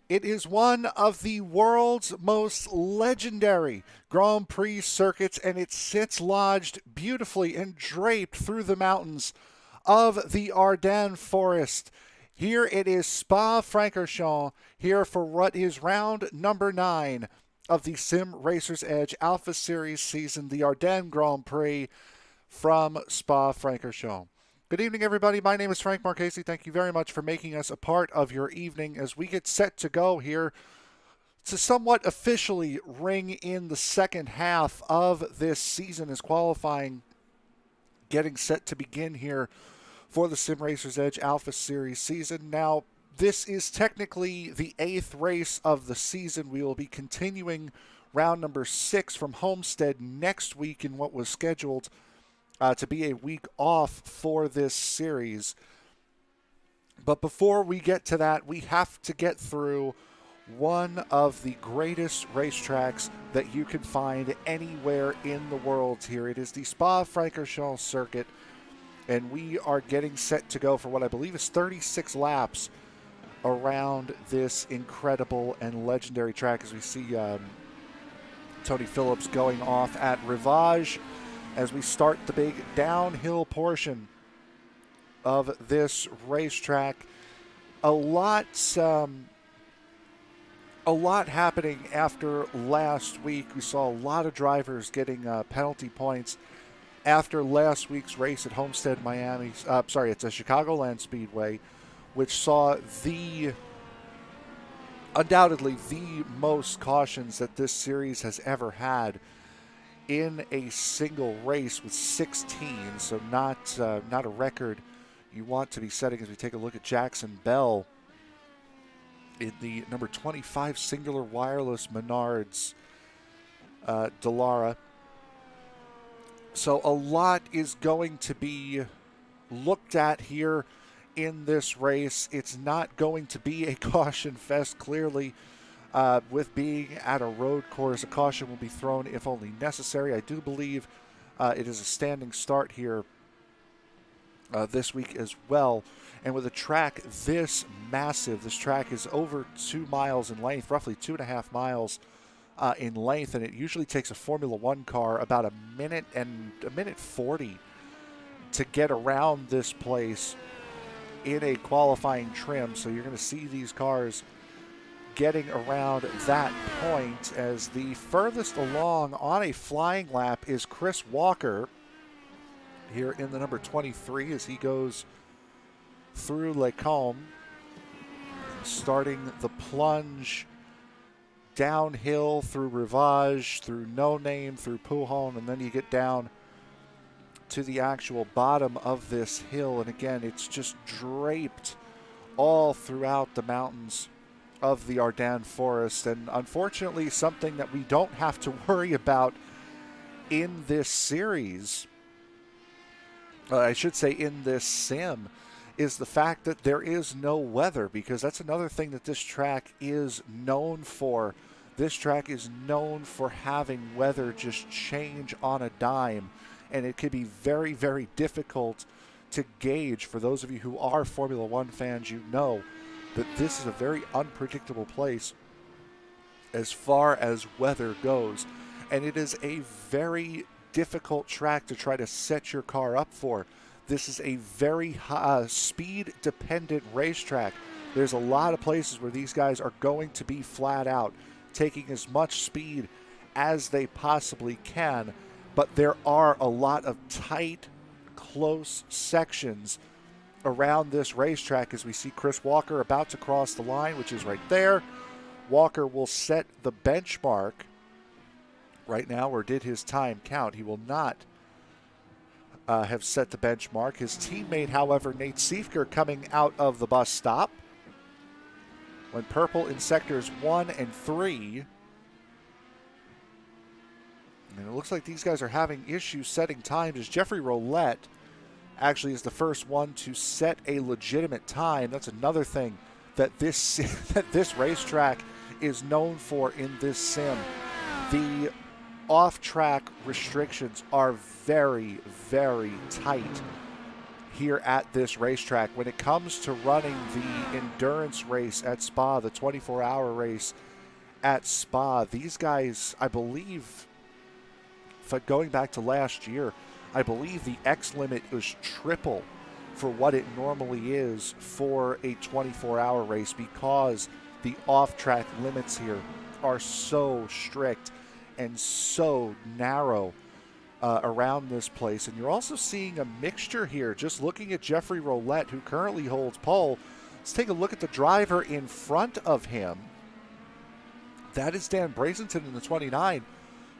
It is one of the world's most legendary Grand Prix circuits, and it sits lodged beautifully and draped through the mountains of the Ardennes forest. Here it is Spa-Francorchamps, here for what is round number 9 of the Sim Racer's Edge Alpha Series season, the Ardennes Grand Prix from Spa-Francorchamps. Good evening, everybody. My name is Frank Marchese. Thank you very much for making us a part of your evening as we get set to go here to somewhat officially ring in the second half of this season as qualifying getting set to begin here for the Sim Racer's Edge Alpha Series season. Now, this is technically the 8th race of the season. We will be continuing round number 6 from Homestead next week in what was scheduled to be a week off for this series. But before we get to that, we have to get through one of the greatest racetracks that you can find anywhere in the world here. It is the Spa-Francorchamps circuit, and we are getting set to go for what I believe is 36 laps around this incredible and legendary track as we see Tony Phillips going off at Rivage as we start the big downhill portion of this racetrack. A lot happening after last week. We saw a lot of drivers getting penalty points after last week's race at Homestead, Miami. It's a Chicagoland Speedway, which saw undoubtedly the most cautions that this series has ever had in a single race with 16, so not a record you want to be setting as we take a look at Jackson Bell in the number 25 singular wireless Menards Dallara. So a lot is going to be looked at here in this race. It's not going to be a caution fest, clearly. With being at a road course, a caution will be thrown if only necessary. I do believe it is a standing start here this week as well. And with a track this massive, this track is over 2 miles in length, roughly 2.5 miles in length, and it usually takes a Formula One car about a minute 40 to get around this place in a qualifying trim. So you're going to see these cars getting around that point as the furthest along on a flying lap is Chris Walker here in the number 23 as he goes through Lecombe, starting the plunge downhill through Rivage, through No Name, through Pujon, and then you get down to the actual bottom of this hill. And again, it's just draped all throughout the mountains of the Ardennes forest, and unfortunately something that we don't have to worry about in this series, I should say in this sim, is the fact that there is no weather, because that's another thing that this track is known for. This track is known for having weather just change on a dime, and it can be very, very difficult to gauge. For those of you who are Formula One fans, you know that this is a very unpredictable place as far as weather goes. And it is a very difficult track to try to set your car up for. This is a very speed-dependent racetrack. There's a lot of places where these guys are going to be flat out, taking as much speed as they possibly can. But there are a lot of tight, close sections around this racetrack as we see Chris Walker about to cross the line, which is right there. Walker will set the benchmark right now, or did his time count? He will not have set the benchmark. His teammate, however, Nate Siefker, coming out of the bus stop, went purple in sectors 1 and 3. And it looks like these guys are having issues setting times as Jeffrey Roulette actually is the first one to set a legitimate time. That's another thing that this racetrack is known for in this sim. The off-track restrictions are very, very tight here at this racetrack. When it comes to running the endurance race at Spa, the 24-hour race at Spa, these guys, I believe, going back to last year, I believe the X limit was triple for what it normally is for a 24-hour race, because the off-track limits here are so strict and so narrow around this place. And you're also seeing a mixture here. Just looking at Jeffrey Roulette, who currently holds pole, let's take a look at the driver in front of him. That is Dan Brasington in the 29.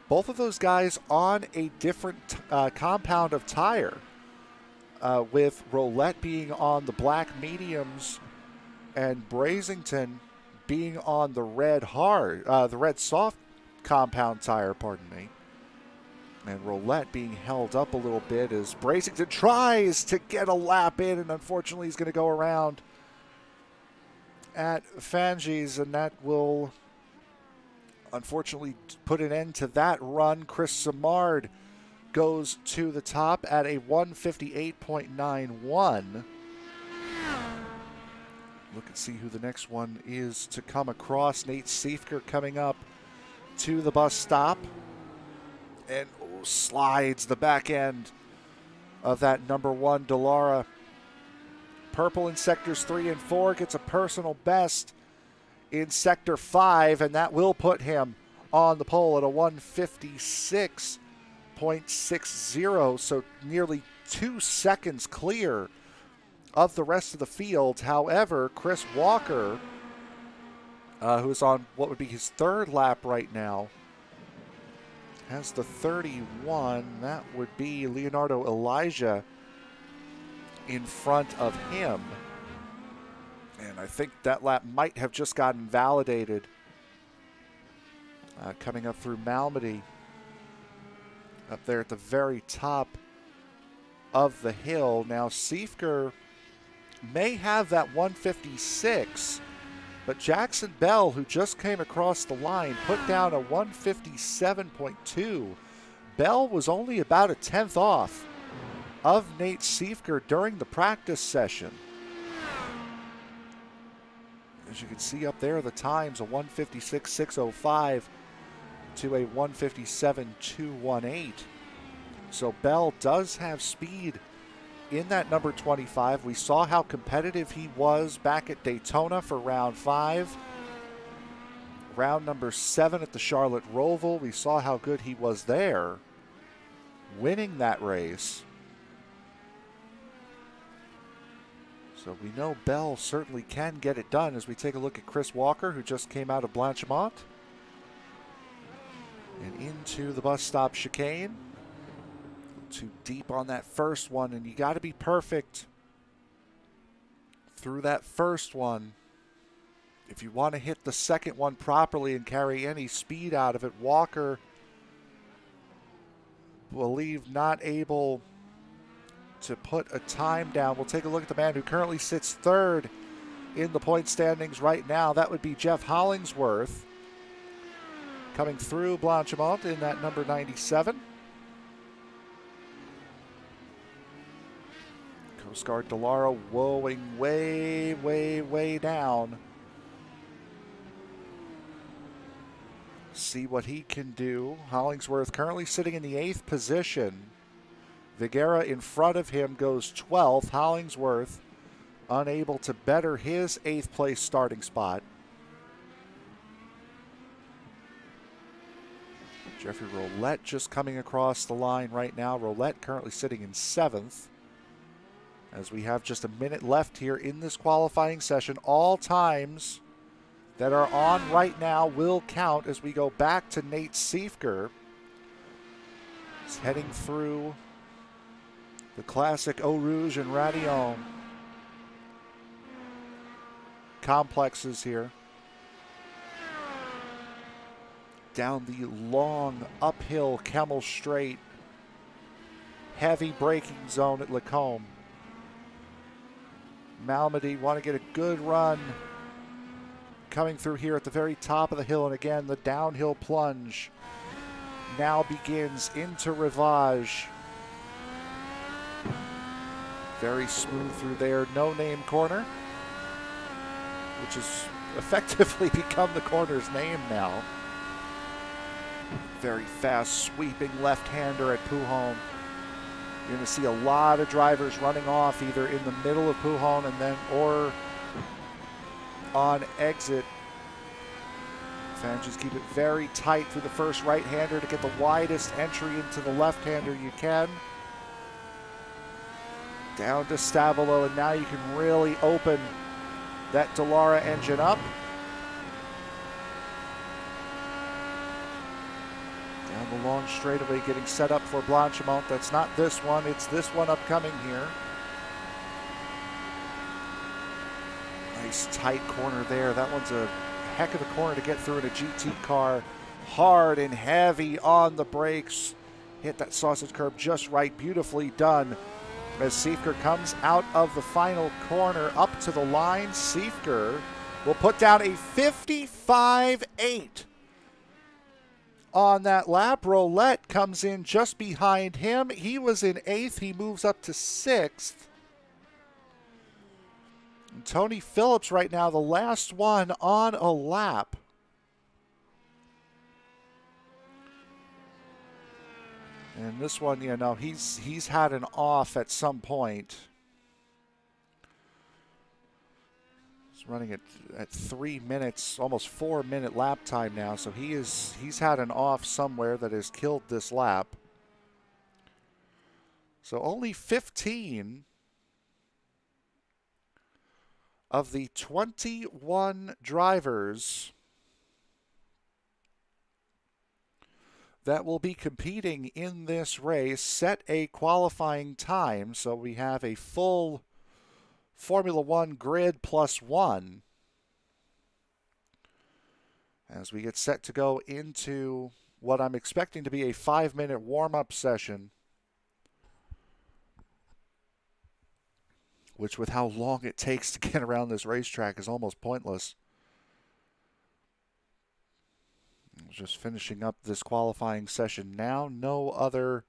Both of those guys on a different compound of tire, with Roulette being on the black mediums and Brasington being on the red soft compound tire, pardon me. And Roulette being held up a little bit as Brasington tries to get a lap in, and unfortunately he's going to go around at Fanges, and that will unfortunately put an end to that run. Chris Simard goes to the top at a 158.91. Look and see who the next one is to come across. Nate Siefker coming up to the bus stop and slides the back end of that number 1 Dallara. Purple in sectors 3 and 4 gets a personal best in sector 5, and that will put him on the pole at a 156.60, so nearly 2 seconds clear of the rest of the field. However, Chris Walker, who's on what would be his 3rd lap right now, has the 31. That would be Leonardo Elijah in front of him. And I think that lap might have just gotten validated. Coming up through Malmedy, up there at the very top of the hill. Now, Siefker may have that 156, but Jackson Bell, who just came across the line, put down a 157.2. Bell was only about a 10th off of Nate Siefker during the practice session. As you can see up there, the times, a 156.605 to a 157.218. So Bell does have speed in that number 25. We saw how competitive he was back at Daytona for round 5. Round number 7 at the Charlotte Roval, we saw how good he was there, winning that race. So we know Bell certainly can get it done as we take a look at Chris Walker, who just came out of Blanchimont and into the bus stop chicane. Too deep on that first one, and you got to be perfect through that first one if you want to hit the second one properly and carry any speed out of it. Walker, believe, not able to put a time down. We'll take a look at the man who currently sits 3rd in the point standings right now. That would be Jeff Hollingsworth, coming through Blanchimont in that number 97. Coast Guard Dallara woeing way, way, way down. See what he can do. Hollingsworth currently sitting in the 8th position. Vigera in front of him goes 12th. Hollingsworth unable to better his 8th place starting spot. Jeffrey Roulette just coming across the line right now. Roulette currently sitting in 7th. As we have just a minute left here in this qualifying session, all times that are on right now will count as we go back to Nate Siefker. He's heading through the classic Eau Rouge and Radillon complexes here. Down the long uphill Kemmel Straight, heavy braking zone at Lacombe. Malmedy want to get a good run coming through here at the very top of the hill, and again the downhill plunge now begins into Rivage. Very smooth through there. No Name corner, which has effectively become the corner's name now. Very fast sweeping left-hander at Pujon. You're going to see a lot of drivers running off either in the middle of Pujon and then or on exit. Fans just keep it very tight through the first right-hander to get the widest entry into the left-hander you can. Down to Stabilo, and now you can really open that Dallara engine up. Down the long straightaway, getting set up for Blanchimont. That's not this one, it's this one upcoming here. Nice tight corner there. That one's a heck of a corner to get through in a GT car. Hard and heavy on the brakes. Hit that sausage curb just right. Beautifully done. As Siefker comes out of the final corner up to the line, Siefker will put down a 55.8 on that lap. Roulette comes in just behind him. He was in 8th. He moves up to 6th. And Tony Phillips right now, the last one on a lap. And this one, you know, he's had an off at some point. He's running at 3 minutes, almost 4 minute lap time now. So he's had an off somewhere that has killed this lap. So only 15 of the 21 drivers that will be competing in this race set a qualifying time. So we have a full Formula One grid plus one as we get set to go into what I'm expecting to be a 5-minute warm-up session, which with how long it takes to get around this racetrack is almost pointless. Just finishing up this qualifying session now. No other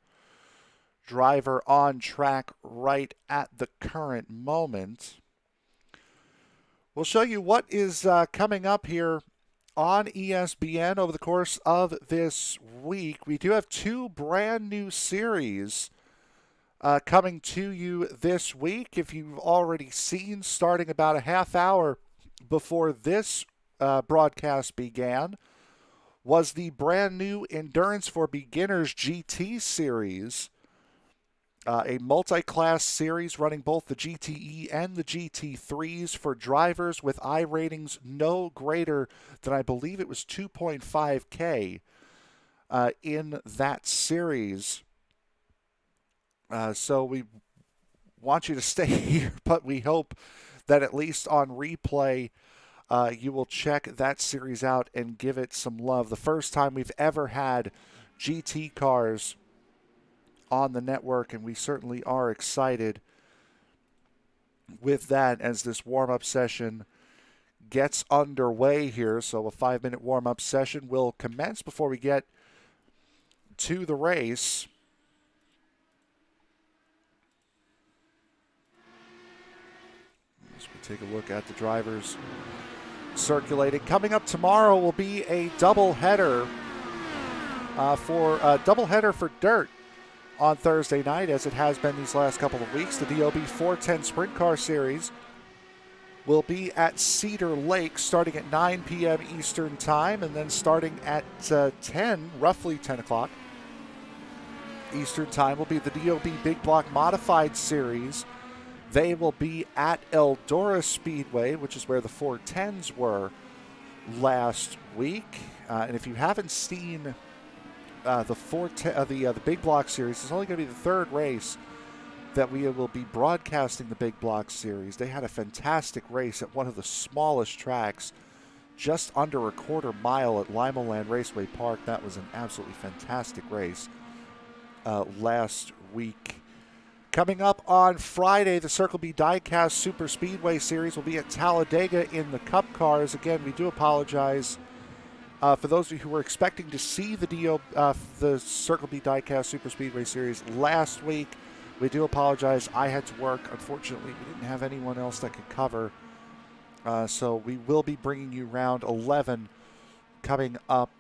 driver on track right at the current moment. We'll show you what is coming up here on ESPN over the course of this week. We do have 2 brand new series coming to you this week. If you've already seen, starting about a half hour before this broadcast began, was the brand new Endurance for Beginners GT series, a multi-class series running both the GTE and the GT3s for drivers with I ratings no greater than, I believe it was 2.5K in that series. So we want you to stay here, but we hope that at least on replay you will check that series out and give it some love. The first time we've ever had GT cars on the network, and we certainly are excited with that as this warm-up session gets underway here. So a 5-minute warm-up session will commence before we get to the race. As we take a look at the drivers circulating. Coming up tomorrow will be a doubleheader for dirt on Thursday night, as it has been these last couple of weeks. The DOB 410 Sprint Car Series will be at Cedar Lake starting at 9 p.m. Eastern Time, and then starting at roughly 10 o'clock Eastern Time will be the DOB Big Block Modified Series. They will be at Eldora Speedway, which is where the 410s were last week. And if you haven't seen the Big Block Series, it's only going to be the third race that we will be broadcasting the Big Block Series. They had a fantastic race at one of the smallest tracks, just under a quarter mile at Limaland Raceway Park. That was an absolutely fantastic race last week. Coming up on Friday, the Circle B Diecast Super Speedway Series will be at Talladega in the Cup cars. Again, we do apologize for those of you who were expecting to see the Circle B Diecast Super Speedway Series last week. We do apologize. I had to work. Unfortunately, we didn't have anyone else that could cover. So we will be bringing you round 11 coming up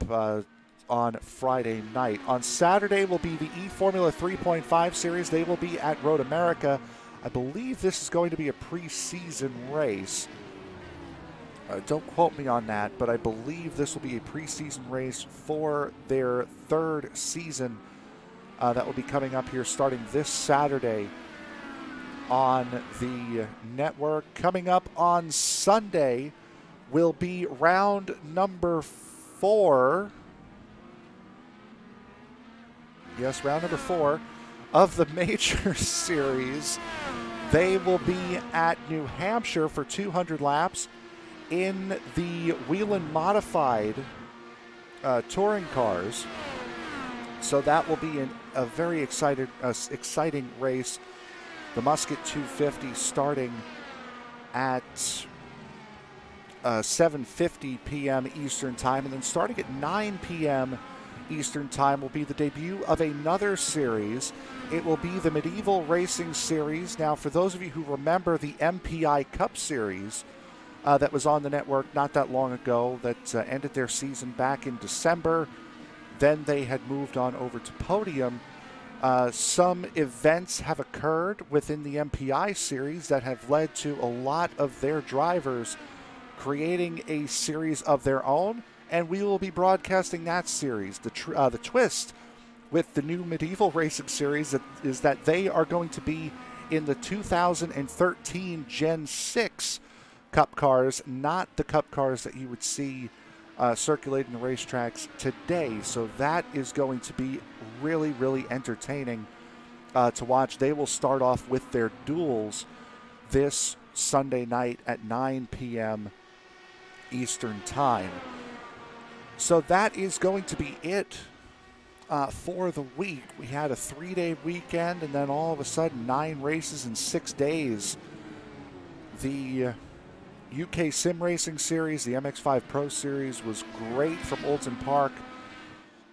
on Friday night. On Saturday will be the eFormula 3.5 Series. They will be at Road America. I believe this is going to be a preseason race. Don't quote me on that, but I believe this will be a preseason race for their third season that will be coming up here starting this Saturday on the network. Coming up on Sunday will be round number 4. Yes, round number 4 of the Major Series. They will be at New Hampshire for 200 laps in the Whelen Modified touring cars. So that will be a very exciting race. The Musket 250 starting at 7:50 p.m. Eastern Time, and then starting at 9 p.m. Eastern Time will be the debut of another series. It will be the Medieval Racing Series. Now, for those of you who remember the MPI Cup Series that was on the network not that long ago, that ended their season back in December, then they had moved on over to Podium. Some events have occurred within the MPI series that have led to a lot of their drivers creating a series of their own, and we will be broadcasting that series. The twist with the new Medieval Racing Series is that they are going to be in the 2013 Gen 6 Cup cars, not the Cup cars that you would see circulating the racetracks today. So that is going to be really, really entertaining to watch. They will start off with their duels this Sunday night at 9 p.m. Eastern Time. So that is going to be it for the week. We had a 3-day weekend, and then all of a sudden 9 races in 6 days. The UK Sim Racing Series, the MX5 Pro Series, was great from Oulton Park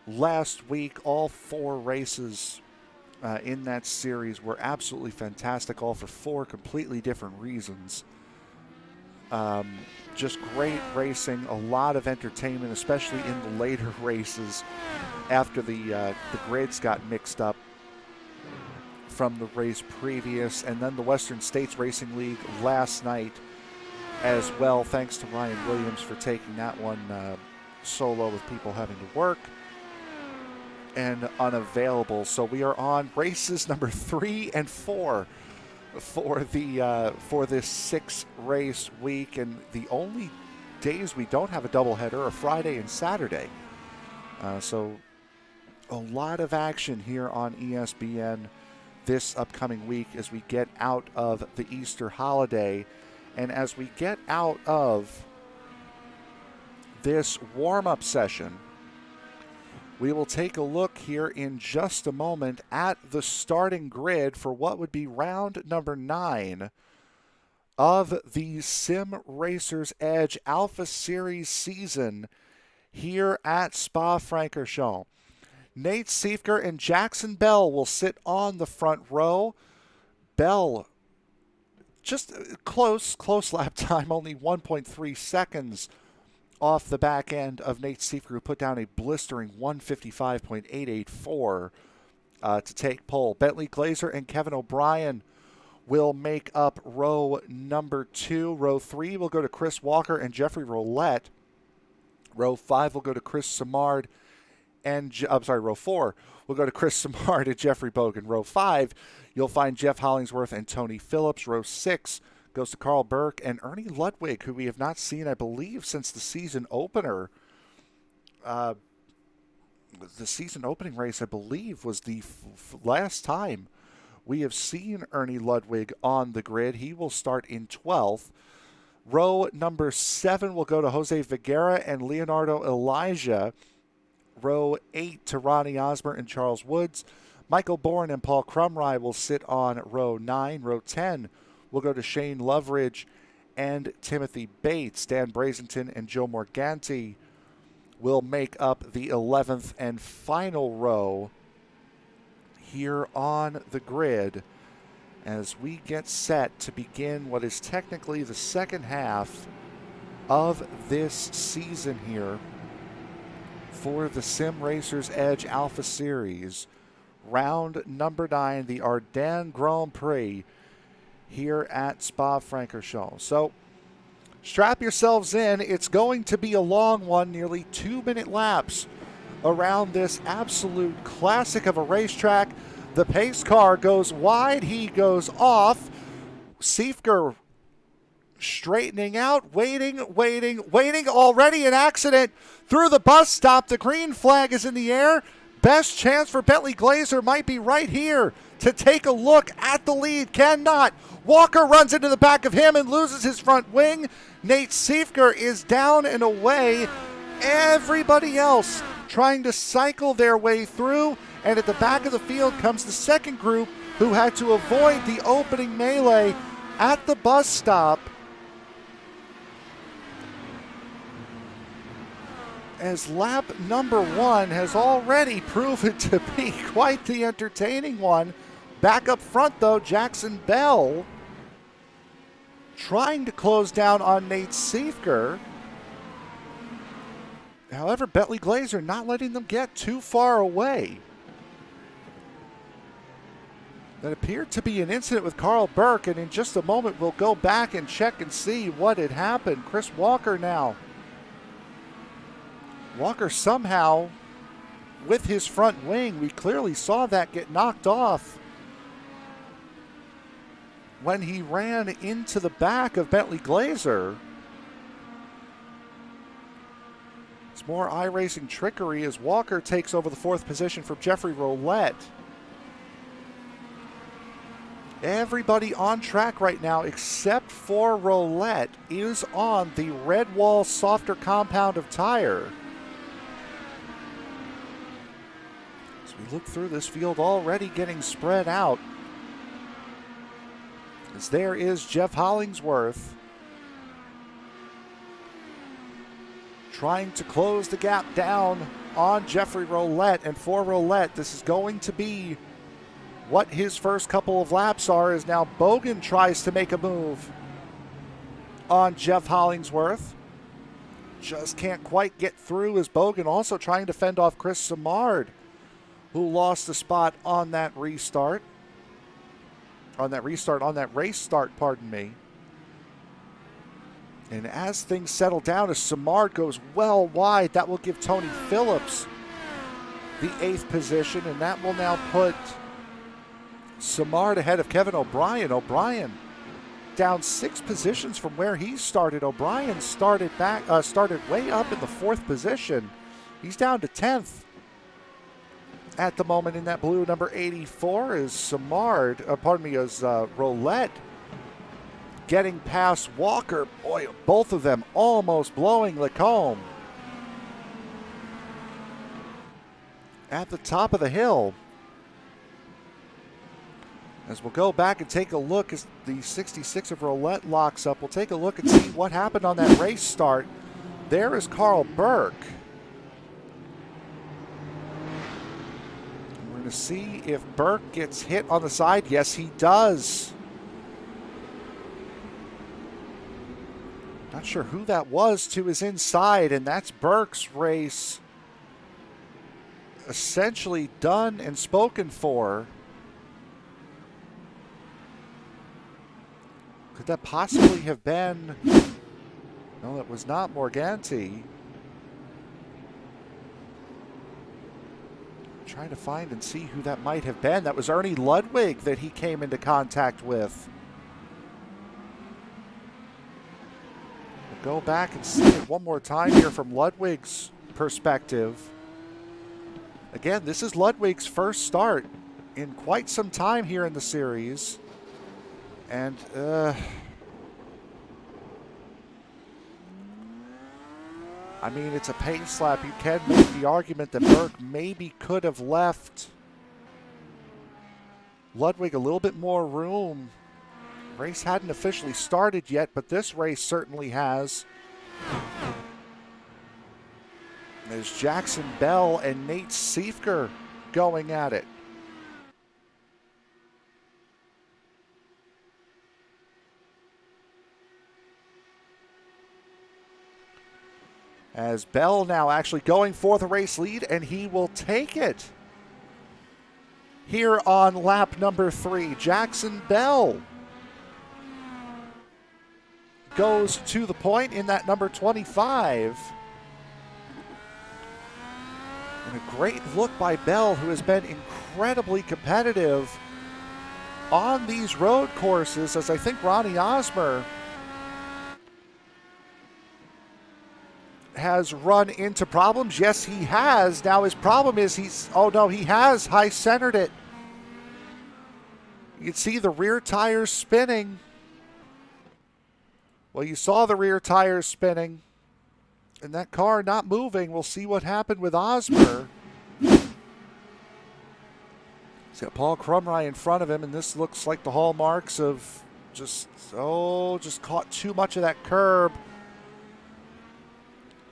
last week. All 4 races in that series were absolutely fantastic, all for 4 completely different reasons. Just great racing, a lot of entertainment, especially in the later races after the grids got mixed up from the race previous. And then the Western States Racing League last night as well. Thanks to Ryan Williams for taking that one solo with people having to work and unavailable. So we are on races number 3 and 4 for this 6-race week, and the only days we don't have a doubleheader are Friday and Saturday. So a lot of action here on ESPN this upcoming week as we get out of the Easter holiday. And as we get out of this warm-up session, we will take a look here in just a moment at the starting grid for what would be round number 9 of the Sim Racers Edge Alpha Series season here at Spa-Francorchamps. Nate Siefker and Jackson Bell will sit on the front row. Bell, just close lap time, only 1.3 seconds off the back end of Nate Siefker, who put down a blistering 155.884 to take pole. Bentley Glazer and Kevin O'Brien will make up row number 2. Row 3 will go to Chris Walker and Jeffrey Roulette. Row 5 will go to Chris Simard and row 4 will go to Chris Simard and Jeffrey Bogan. Row 5, you'll find Jeff Hollingsworth and Tony Phillips. Row 6 goes to Carl Burke and Ernie Ludwig, who we have not seen, I believe, since the season opener. The season opening race, I believe, was the last time we have seen Ernie Ludwig on the grid. He will start in 12th. Row number 7 will go to Jose Viguera and Leonardo Elijah. Row 8 to Ronnie Osmer and Charles Woods. Michael Bourne and Paul Crumry will sit on row 9. Row 10 will go to Shane Loveridge and Timothy Bates. Dan Brazington and Joe Morganti will make up the 11th and final row here on the grid as we get set to begin what is technically the second half of this season here for the Sim Racers Edge Alpha Series. Round number 9, the Ardennes Grand Prix here at Spa-Francorchamps. So strap yourselves in. It's going to be a long one, nearly 2-minute laps around this absolute classic of a racetrack. The pace car goes wide. He goes off. Siefker straightening out, waiting. Already an accident through the bus stop. The green flag is in the air. Best chance for Bentley Glazer might be right here to take a look at the lead. Cannot. Walker runs into the back of him and loses his front wing. Nate Siefker is down and away. Everybody else trying to cycle their way through. And at the back of the field comes the second group who had to avoid the opening melee at the bus stop, as lap number 1 has already proven to be quite the entertaining one. Back up front, though, Jackson Bell trying to close down on Nate Siefker. However, Bentley Glazer not letting them get too far away. That appeared to be an incident with Carl Burke, and in just a moment we'll go back and check and see what had happened. Chris Walker now. Walker somehow, with his front wing, we clearly saw that get knocked off when he ran into the back of Bentley Glazer. It's more iRacing trickery as Walker takes over the 4th position from Jeffrey Roulette. Everybody on track right now except for Roulette is on the Red Wall softer compound of tire. As we look through this field, already getting spread out, as there is Jeff Hollingsworth trying to close the gap down on Jeffrey Roulette. And for Roulette, this is going to be what his first couple of laps are, as now Bogan tries to make a move on Jeff Hollingsworth. Just can't quite get through, as Bogan also trying to fend off Chris Simard, who lost a spot on that restart. On that race start, pardon me. And as things settle down, as Simard goes well wide, that will give Tony Phillips the 8th position, and that will now put Simard ahead of Kevin O'Brien. O'Brien down 6 positions from where he started. O'Brien started way up in the 4th position. He's down to 10th at the moment in that blue. Number 84 is Simard, is Roulette getting past Walker. Boy, both of them almost blowing Lacombe at the top of the hill. As we'll go back and take a look as the 66 of Roulette locks up, we'll take a look and see what happened on that race start. There is Carl Burke. We're going to see if Burke gets hit on the side. Yes, he does. Not sure who that was to his inside, and that's Burke's race essentially done and spoken for. Could that possibly have been? No, that was not Morganti. Trying to find and see who that might have been. That was Ernie Ludwig that he came into contact with. We'll go back and see it one more time here from Ludwig's perspective. Again, this is Ludwig's first start in quite some time here in the series. And I mean, it's a pace lap. You can make the argument that Burke maybe could have left Ludwig a little bit more room. Race hadn't officially started yet, but this race certainly has. There's Jackson Bell and Nate Siefker going at it. As Bell now actually going for the race lead, and he will take it. Here on lap number 3, Jackson Bell goes to the point in that number 25. And a great look by Bell, who has been incredibly competitive on these road courses, as I think Ronnie Osmer has run into problems. Yes, he has. Now his problem is he has high-centered it. You can see the rear tires spinning. Well, you saw the rear tires spinning and that car not moving. We'll see what happened with Osmer. He's got Paul Crumry in front of him, and this looks like the hallmarks of just caught too much of that curb.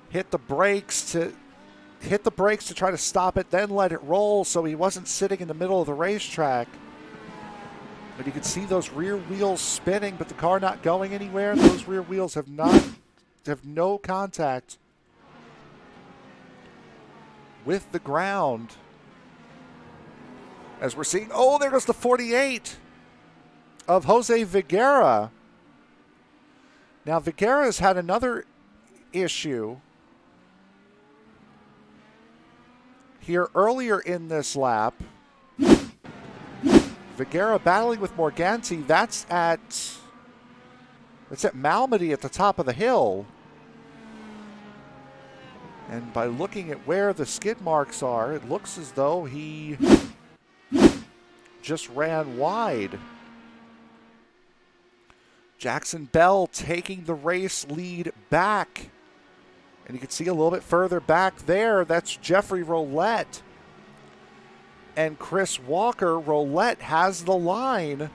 Hit the brakes to try to stop it, then let it roll so he wasn't sitting in the middle of the racetrack. But you can see those rear wheels spinning, but the car not going anywhere. Those rear wheels have no contact with the ground. As we're seeing, there goes the 48 of Jose Viguera. Now Viguera's had another issue here earlier in this lap. Viguera battling with Morganti. That's at Malmedy at the top of the hill. And by looking at where the skid marks are, it looks as though he just ran wide. Jackson Bell taking the race lead back. And you can see a little bit further back there, that's Jeffrey Roulette and Chris Walker. Roulette has the line,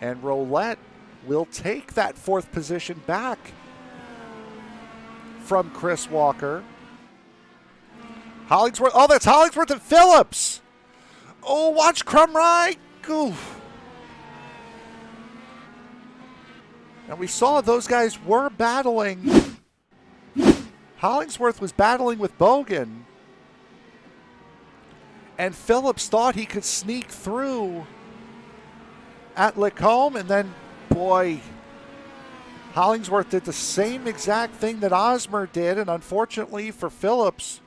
and Roulette will take that 4th position back from Chris Walker. Hollingsworth, that's Hollingsworth and Phillips. Watch Crumry. Oof. And we saw those guys were battling. Hollingsworth was battling with Bogan, and Phillips thought he could sneak through at Lacombe, and then, boy, Hollingsworth did the same exact thing that Osmer did, and unfortunately for Phillips,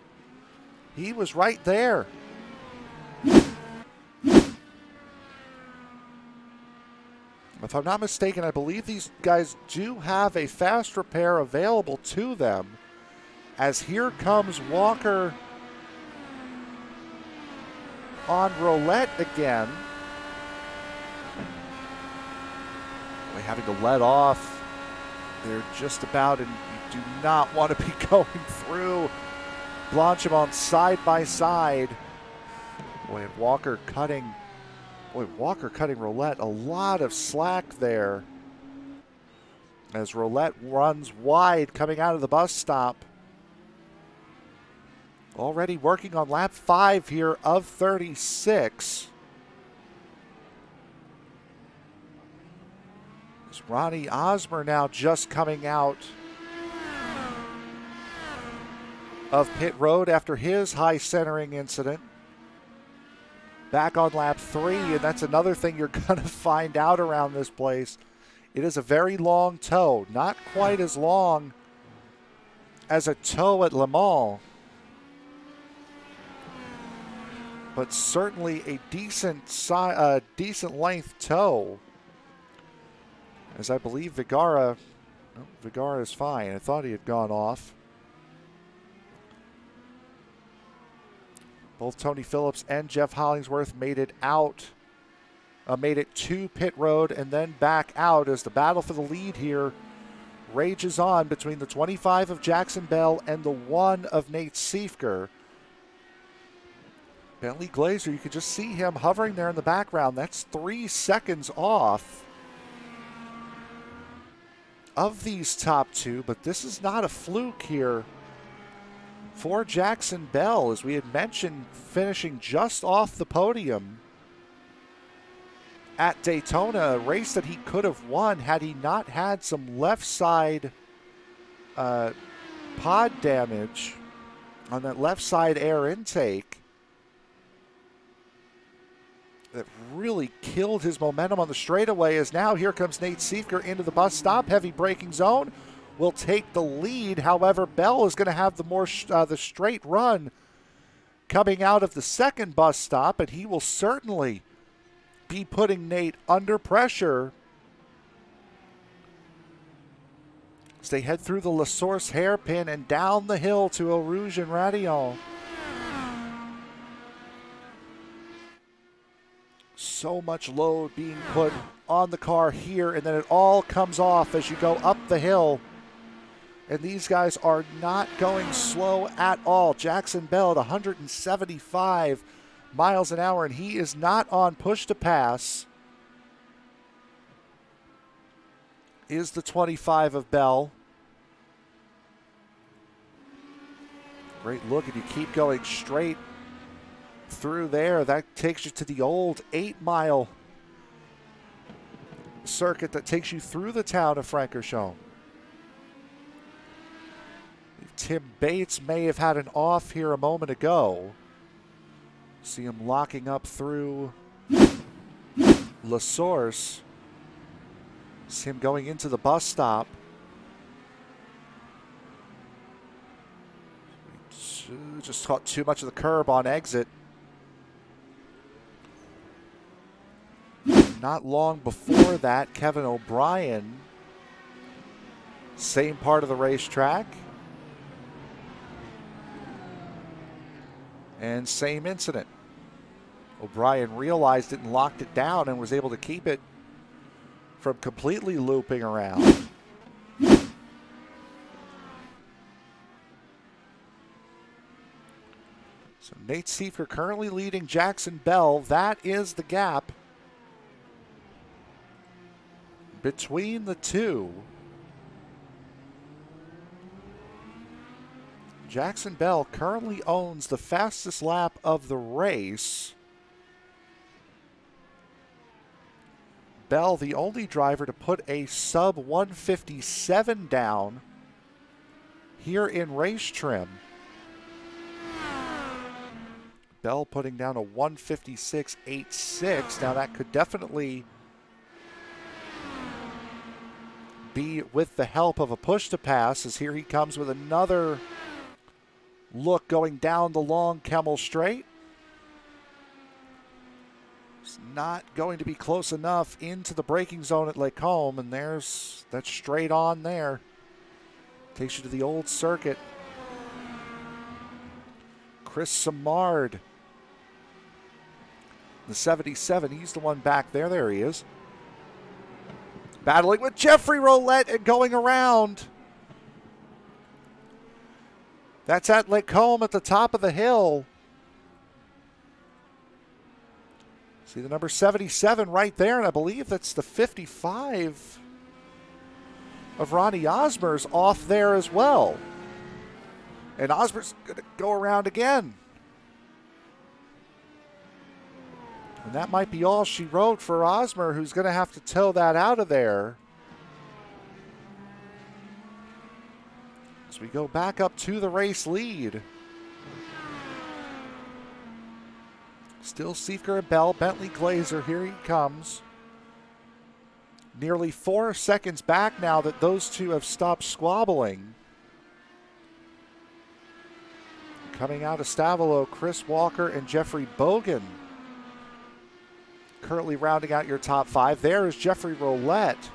he was right there. If I'm not mistaken, I believe these guys do have a fast repair available to them, as here comes Walker on Roulette again. We're having to let off. They're just about, and you do not want to be going through Blanchimont side by side. Boy, and Walker cutting Roulette a lot of slack there, as Roulette runs wide coming out of the bus stop. Already working on lap 5 here of 36. It's Ronnie Osmer now just coming out of pit road after his high centering incident. Back on lap 3, and that's another thing you're going to find out around this place. It is a very long tow, not quite as long as a tow at Le Mans, but certainly a decent length tow. As I believe Viguera is fine. I thought he had gone off. Both Tony Phillips and Jeff Hollingsworth made it to pit road and then back out, as the battle for the lead here rages on between the 25 of Jackson Bell and the 1 of Nate Siefker. Bentley Glazer, you could just see him hovering there in the background. That's 3 seconds off of these top 2, but this is not a fluke here for Jackson Bell, as we had mentioned, finishing just off the podium at Daytona, a race that he could have won had he not had some left side pod damage on that left side air intake that really killed his momentum on the straightaway. As now here comes Nate Siefker into the bus stop. Heavy braking zone will take the lead. However, Bell is going to have the straight run coming out of the second bus stop, and he will certainly be putting Nate under pressure as they head through the La Source hairpin and down the hill to Eau Rouge and Radillon. So much load being put on the car here, and then it all comes off as you go up the hill. And these guys are not going slow at all. Jackson Bell at 175 miles an hour, and he is not on push to pass. Is the 25 of Bell. Great look, and you keep going straight through there. That takes you to the old 8-mile circuit that takes you through the town of Francorchamps. Tim Bates may have had an off here a moment ago. See him locking up through La Source. See him going into the bus stop. Just caught too much of the curb on exit. Not long before that, Kevin O'Brien, same part of the racetrack. And same incident. O'Brien realized it and locked it down and was able to keep it from completely looping around. So Nate Siefker currently leading Jackson Bell. That is the gap between the two. Jackson Bell currently owns the fastest lap of the race. Bell, the only driver to put a sub 157 down here in race trim. Bell putting down a 156.86. Now that could definitely be with the help of a push to pass, as here he comes with another look going down the long Kemmel Straight. It's not going to be close enough into the braking zone at Lake Home, and there's that straight on there. Takes you to the old circuit. Chris Simard, the 77, he's the one back there. There he is. Battling with Jeffrey Roulette and going around. That's at Lake Home at the top of the hill. See the number 77 right there, and I believe that's the 55 of Ronnie Osmer's off there as well. And Osmer's going to go around again. And that might be all she wrote for Osmer, who's going to have to tow that out of there. As we go back up to the race lead. Still Siefker and Bell. Bentley Glazer, here he comes. Nearly 4 seconds back now that those two have stopped squabbling. Coming out of Stavelo, Chris Walker and Jeffrey Bogan. Currently rounding out your top 5. There is Jeffrey Roulette.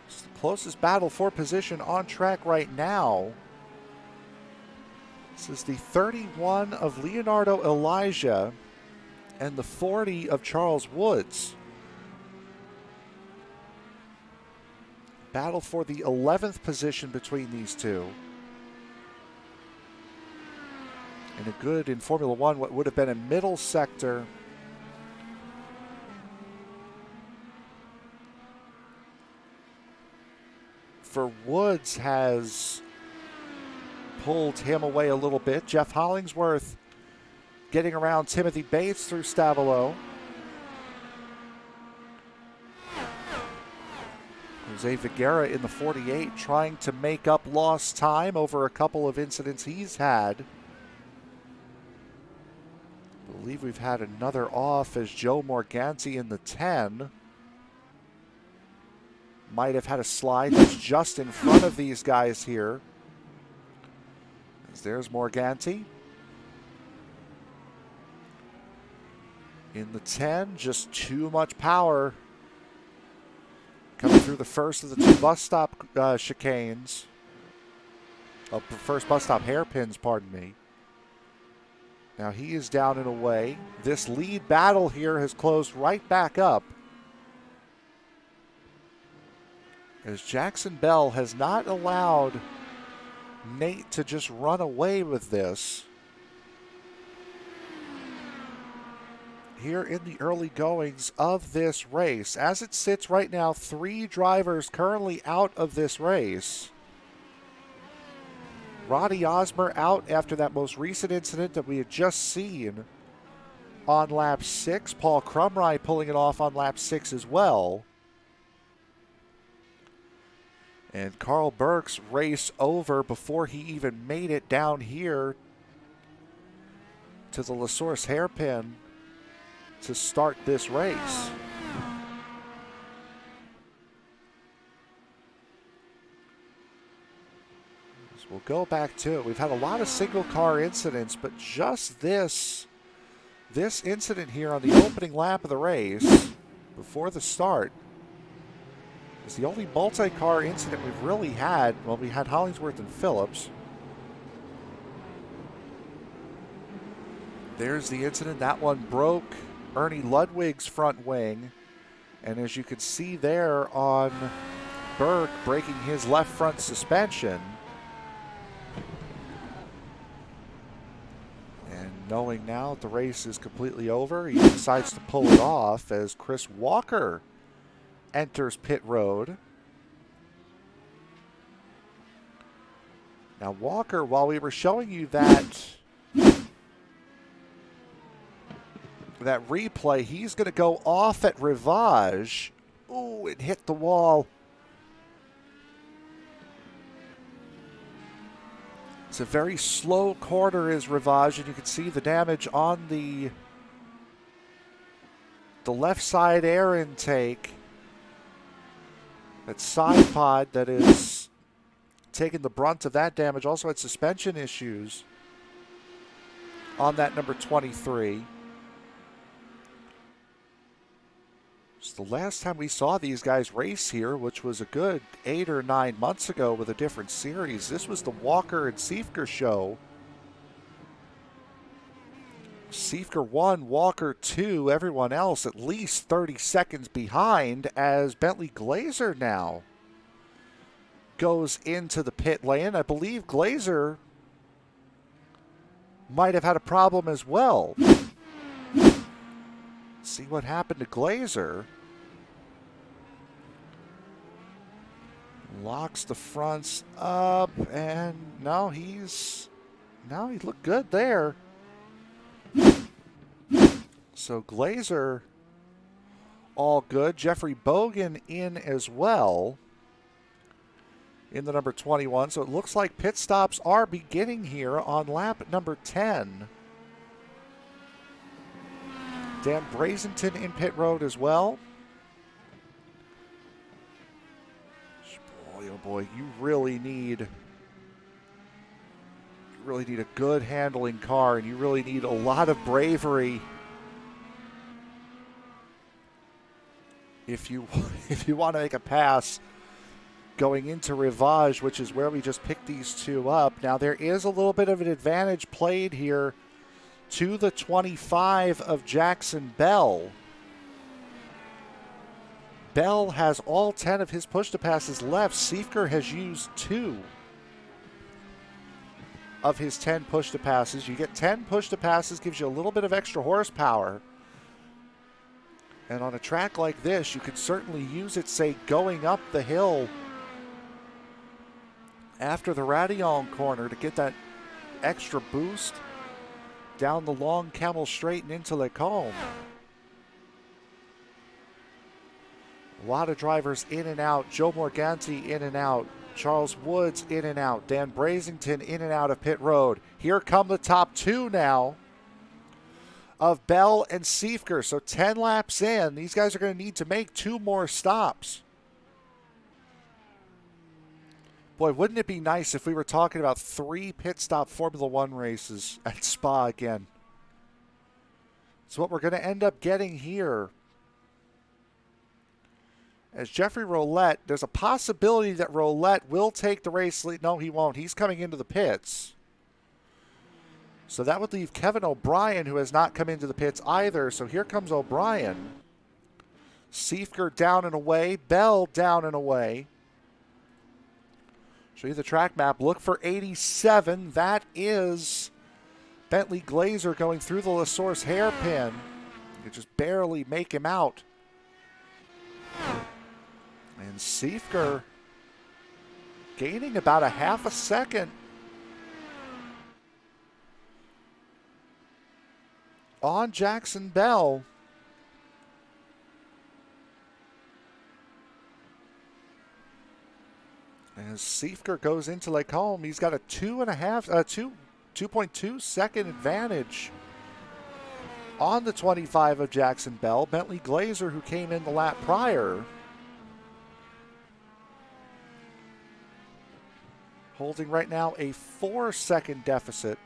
It's the closest battle for position on track right now. This is the 31 of Leonardo Elijah and the 40 of Charles Woods. Battle for the 11th position between these two. And a good, in Formula One, what would have been a middle sector. For Woods has pulled him away a little bit. Jeff Hollingsworth getting around Timothy Bates through Stavelo. Jose Figuera in the 48 trying to make up lost time over a couple of incidents he's had. I believe we've had another off as Joe Morganti in the 10 might have had a slide that's just in front of these guys here. As there's Morganti. In the 10, just too much power. Coming through the first of the two bus stop chicanes. First bus stop hairpins, pardon me. Now he is down and away. This lead battle here has closed right back up, as Jackson Bell has not allowed Nate to just run away with this. Here in the early goings of this race. As it sits right now, 3 drivers currently out of this race. Roddy Osmer out after that most recent incident that we had just seen on lap 6. Paul Crumry pulling it off on lap 6 as well. And Carl Burke's race over before he even made it down here to the La Source hairpin to start this race. So we'll go back to it. We've had a lot of single car incidents, but just this incident here on the opening lap of the race before the start is the only multi-car incident we've really had. Well, we had Hollingsworth and Phillips. There's the incident. That one broke Ernie Ludwig's front wing. And as you can see there on Burke breaking his left front suspension. And knowing now that the race is completely over, he decides to pull it off as Chris Walker enters pit road. Now Walker, while we were showing you that replay, he's going to go off at Rivage. Ooh, it hit the wall. It's a very slow corner is Rivage, and you can see the damage on the left side air intake. That side pod that is taking the brunt of that damage. Also had suspension issues on that number 23. It's the last time we saw these guys race here, which was a good 8 or 9 months ago with a different series. This was the Walker and Siefker show. Siefker 1, Walker 2, everyone else at least 30 seconds behind as Bentley Glazer now goes into the pit lane. I believe Glazer might have had a problem as well. See what happened to Glazer. Locks the fronts up, and no, he looked good there. So Glazer, all good. Jeffrey Bogan in as well in the number 21. So it looks like pit stops are beginning here on lap number 10. Dan Brazenton in pit road as well. Boy, oh boy, you really need a good handling car, and you really need a lot of bravery if you want to make a pass going into Rivage, which is where we just picked these two up. Now there is a little bit of an advantage played here to the 25 of Jackson Bell. Bell has all 10 of his push-to-passes left. Siefker has used 2 of his 10 push-to-passes. You get 10 push-to-passes, gives you a little bit of extra horsepower. And on a track like this, you could certainly use it, say, going up the hill after the Radillon corner to get that extra boost down the long Camel Straight and into Lacombe. A lot of drivers in and out. Joe Morganti in and out. Charles Woods in and out. Dan Brazington in and out of pit road. Here come the top two now of Bell and Siefker. So 10 laps in. These guys are going to need to make 2 more stops. Boy, wouldn't it be nice if we were talking about 3 pit stop Formula One races at Spa again? It's what we're going to end up getting here. As Jeffrey Roulette, there's a possibility that Roulette will take the race lead. No, he won't. He's coming into the pits. So that would leave Kevin O'Brien, who has not come into the pits either. So here comes O'Brien. Siefker down and away. Bell down and away. Show you the track map. Look for 87. That is Bentley Glazer going through the La Source hairpin. You just barely make him out. And Siefker gaining about a half a second on Jackson Bell. As Siefker goes into Lake Home, he's got a 2.2 second advantage on the 25 of Jackson Bell. Bentley Glazer, who came in the lap prior, holding right now a 4-second deficit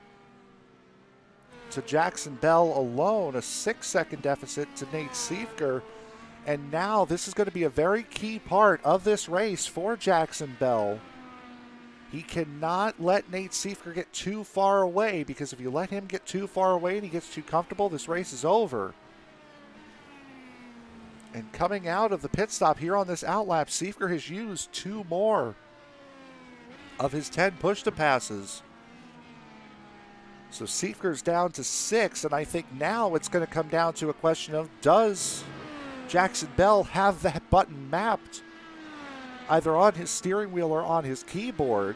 to Jackson Bell alone, a 6-second deficit to Nate Siefker. And now this is going to be a very key part of this race for Jackson Bell. He cannot let Nate Siefker get too far away, because if you let him get too far away and he gets too comfortable, this race is over. And coming out of the pit stop here on this outlap, Siefker has used 2 more of his 10 push-to-passes. So Siefker's down to 6, and I think now it's going to come down to a question of, does Jackson Bell have that button mapped either on his steering wheel or on his keyboard?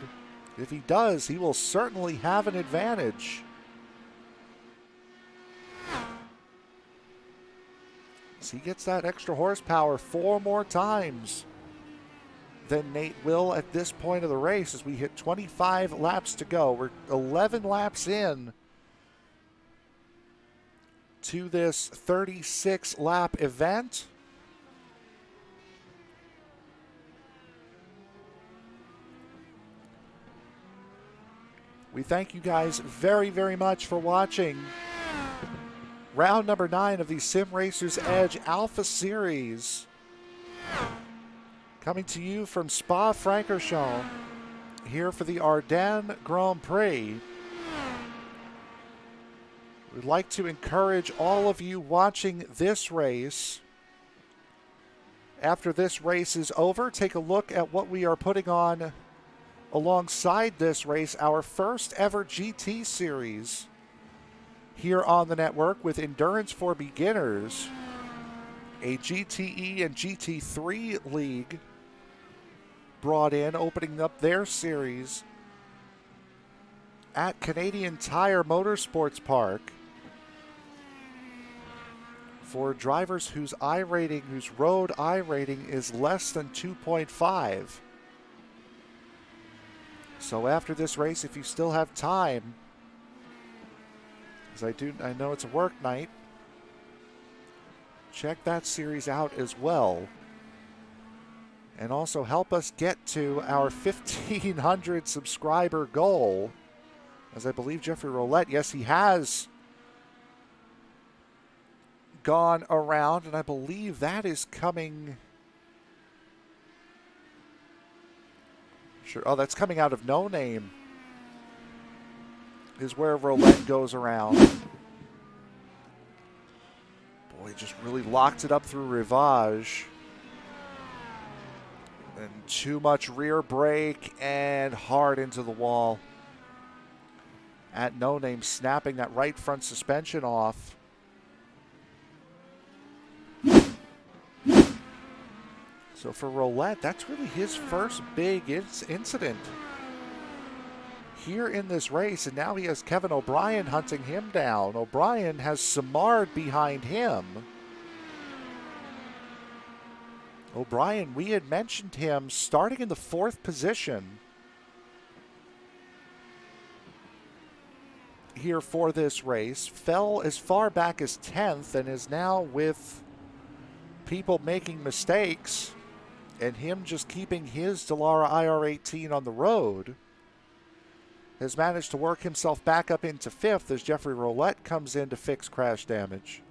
If he does, he will certainly have an advantage. As he gets that extra horsepower 4 more times than Nate will at this point of the race, as we hit 25 laps to go. We're 11 laps in to this 36-lap event. We thank you guys very, very much for watching round number 9 of the Sim Racers Edge Alpha Series, coming to you from Spa-Francorchamps, here for the Ardennes Grand Prix. We'd like to encourage all of you watching this race, after this race is over, take a look at what we are putting on alongside this race, our first ever GT series here on the network with Endurance for Beginners, a GTE and GT3 league brought in, opening up their series at Canadian Tire Motorsports Park for drivers whose road I rating is less than 2.5. So after this race, if you still have time, because I know it's a work night, check that series out as well. And also help us get to our 1,500 subscriber goal, as I believe Jeffrey Roulette, yes, he has gone around, and I believe that is coming. Sure. Oh, that's coming out of No Name, is where Roulette goes around. Boy, just really locked it up through Rivage. And too much rear brake and hard into the wall. At No Name, snapping that right front suspension off. So for Roulette, that's really his first big incident here in this race. And now he has Kevin O'Brien hunting him down. O'Brien has Simard behind him. O'Brien, we had mentioned him starting in the 4th position here for this race, fell as far back as 10th, and is now, with people making mistakes and him just keeping his Dallara IR18 on the road, has managed to work himself back up into 5th as Jeffrey Roulette comes in to fix crash damage.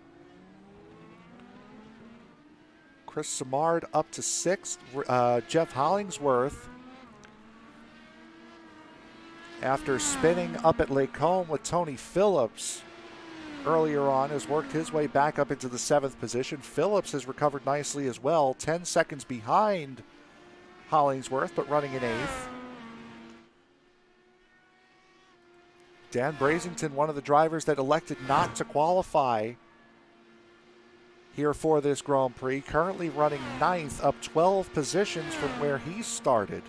Chris Simard up to 6th. Jeff Hollingsworth, after spinning up at Lake Combe with Tony Phillips earlier on, has worked his way back up into the 7th position. Phillips has recovered nicely as well, 10 seconds behind Hollingsworth, but running in 8th. Dan Brazington, one of the drivers that elected not to qualify here for this Grand Prix, currently running 9th, up 12 positions from where he started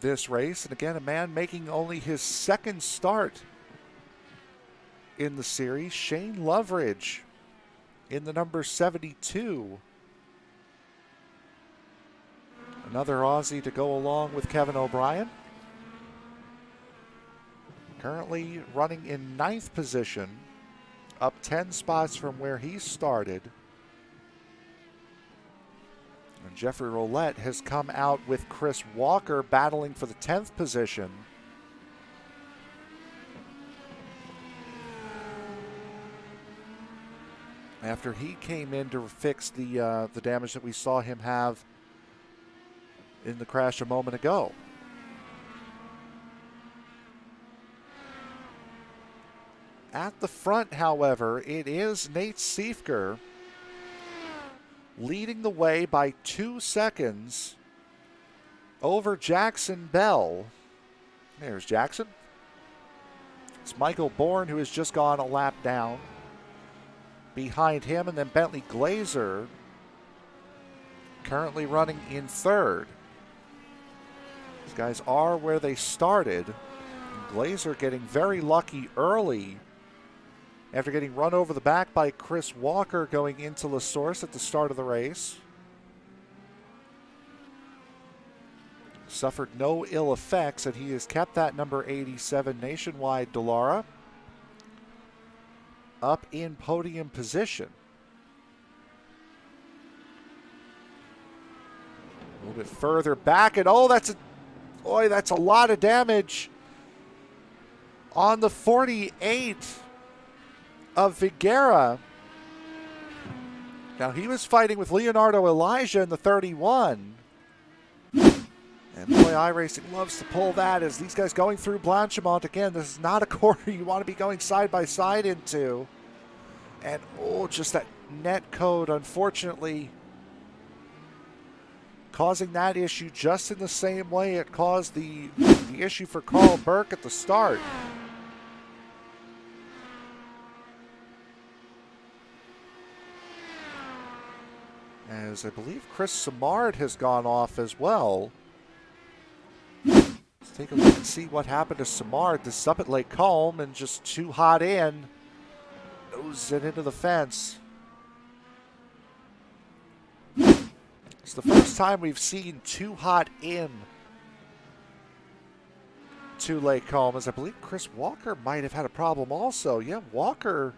this race. And again, a man making only his 2nd start in the series, Shane Loveridge in the number 72. Another Aussie to go along with Kevin O'Brien. Currently running in 9th position, up 10 spots from where he started. And Jeffrey Roulette has come out with Chris Walker battling for the 10th position. After he came in to fix the damage that we saw him have in the crash a moment ago. At the front, however, it is Nate Siefker leading the way by 2 seconds over Jackson Bell. There's Jackson. It's Michael Bourne, who has just gone a lap down behind him, and then Bentley Glazer currently running in 3rd. These guys are where they started. Glazer getting very lucky early after getting run over the back by Chris Walker going into La Source at the start of the race. Suffered no ill effects, and he has kept that number 87 Nationwide Dallara up in podium position. A little bit further back, and that's a lot of damage on the 48 of Figuera. Now, he was fighting with Leonardo Elijah in the 31. And boy, iRacing loves to pull that as these guys going through Blanchimont. Again, this is not a corner you want to be going side by side into. And just that net code, unfortunately, causing that issue just in the same way it caused the issue for Carl Burke at the start. As I believe Chris Simard has gone off as well. Let's take a look and see what happened to Simard. This is up at Lake Combe and just too hot in. Nose it into the fence. It's the first time we've seen too hot in to Lake Combe, as I believe Chris Walker might have had a problem also. Yeah, Walker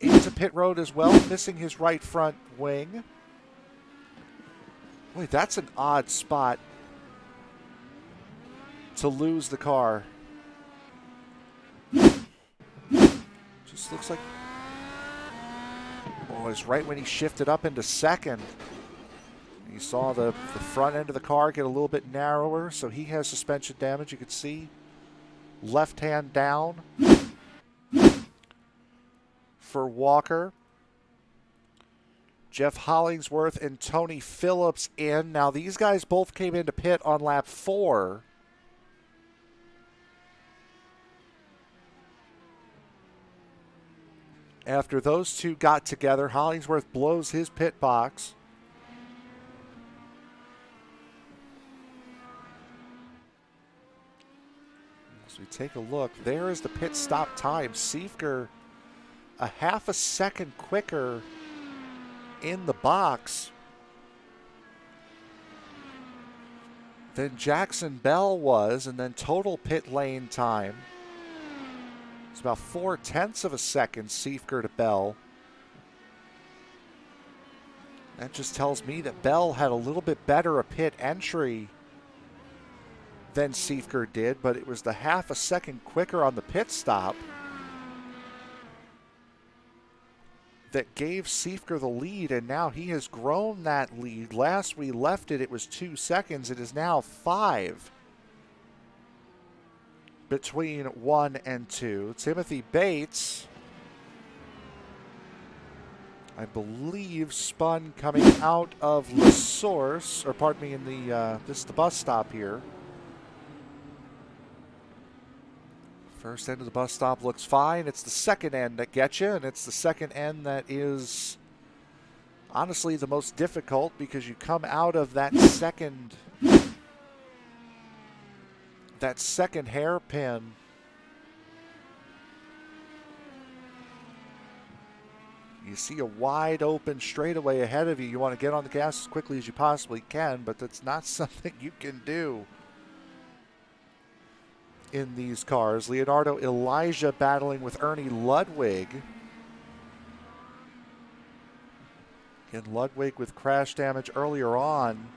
into pit road as well, missing his right front wing. Boy, that's an odd spot to lose the car. Just looks like, it's right when he shifted up into 2nd. You saw the front end of the car get a little bit narrower, so he has suspension damage. You can see left hand down for Walker. Jeff Hollingsworth and Tony Phillips in. Now, these guys both came into pit on lap 4. After those two got together, Hollingsworth blows his pit box. As we take a look, there is the pit stop time. Siefker a half a second quicker in the box than Jackson Bell was, and then total pit lane time. It's about 0.4 of a second, Siefker to Bell. That just tells me that Bell had a little bit better a pit entry than Siefker did, but it was the half a second quicker on the pit stop that gave Siefker the lead, and now he has grown that lead. Last we left it, it was 2 seconds. It is now 5 between 1 and 2. Timothy Bates, I believe, spun coming out of La Source, or pardon me, in the this is the bus stop here. First end of the bus stop looks fine. It's the second end that gets you, and it's the second end that is honestly the most difficult, because you come out of that second hairpin. You see a wide open straightaway ahead of you. You want to get on the gas as quickly as you possibly can, but that's not something you can do in these cars. Leonardo Elijah battling with Ernie Ludwig. Again, Ludwig with crash damage earlier on,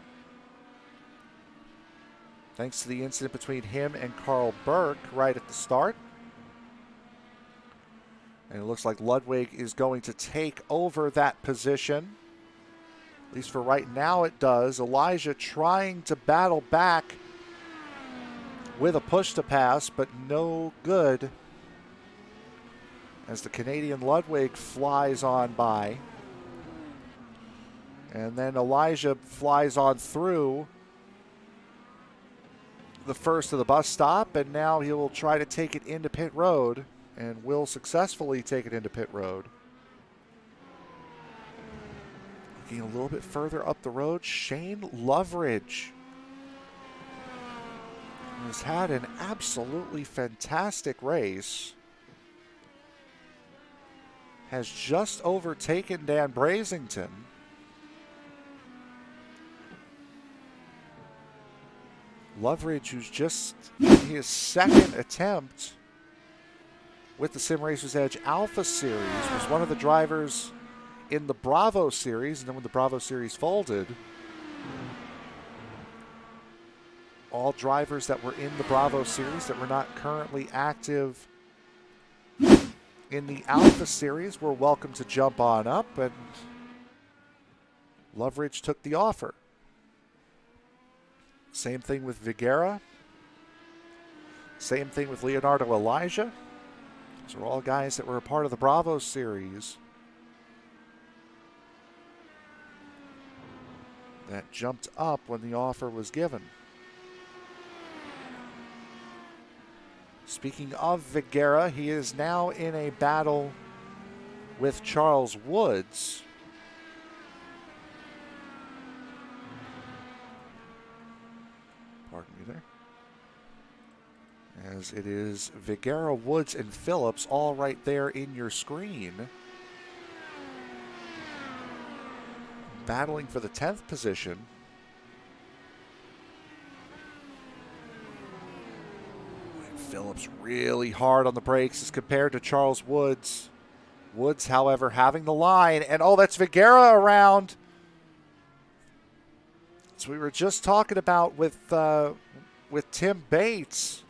thanks to the incident between him and Carl Burke right at the start. And it looks like Ludwig is going to take over that position. At least for right now it does. Elijah trying to battle back with a push to pass, but no good, as the Canadian Ludwig flies on by. And then Elijah flies on through the first of the bus stop, and now he will try to take it into pit road, and will successfully take it into pit road. Looking a little bit further up the road, Shane Loveridge has had an absolutely fantastic race. Has just overtaken Dan Brazington. Loveridge, who's just in his second attempt with the Sim Racers Edge Alpha Series, was one of the drivers in the Bravo Series, and then when the Bravo Series folded, all drivers that were in the Bravo Series that were not currently active in the Alpha Series were welcome to jump on up, and Loveridge took the offer. Same thing with Vigera. Same thing with Leonardo Elijah. These are all guys that were a part of the Bravo Series that jumped up when the offer was given. Speaking of Vigera, he is now in a battle with Charles Woods. Pardon me there. As it is Vigera, Woods, and Phillips all right there in your screen, battling for the 10th position. Phillips really hard on the brakes as compared to Charles Woods. Woods, however, having the line. And oh, that's Vigera around. So we were just talking about with Tim Bates.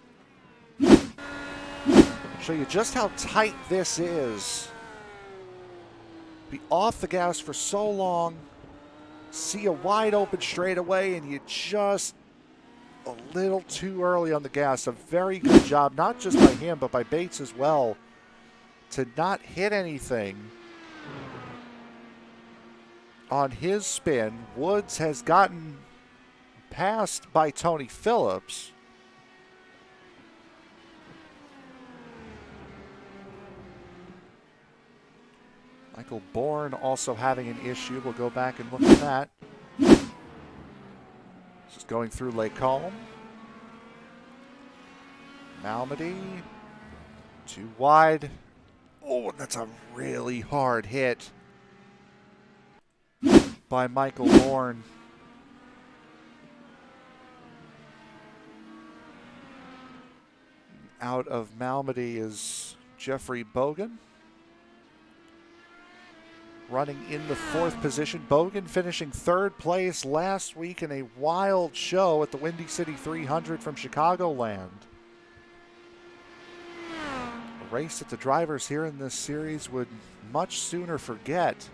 Show you just how tight this is. Be off the gas for so long. See a wide open straightaway, and you just a little too early on the gas. A very good job, not just by him, but by Bates as well, to not hit anything on his spin. Woods has gotten passed by Tony Phillips. Michael Bourne also having an issue. We'll go back and look at that. Just going through Lake Colm. Malmedy. Too wide. Oh, that's a really hard hit by Michael Bourne. Out of Malmedy is Jeffrey Bogan. Running in the 4th position. Bogan finishing 3rd place last week in a wild show at the Windy City 300 from Chicagoland. A race that the drivers here in this series would much sooner forget.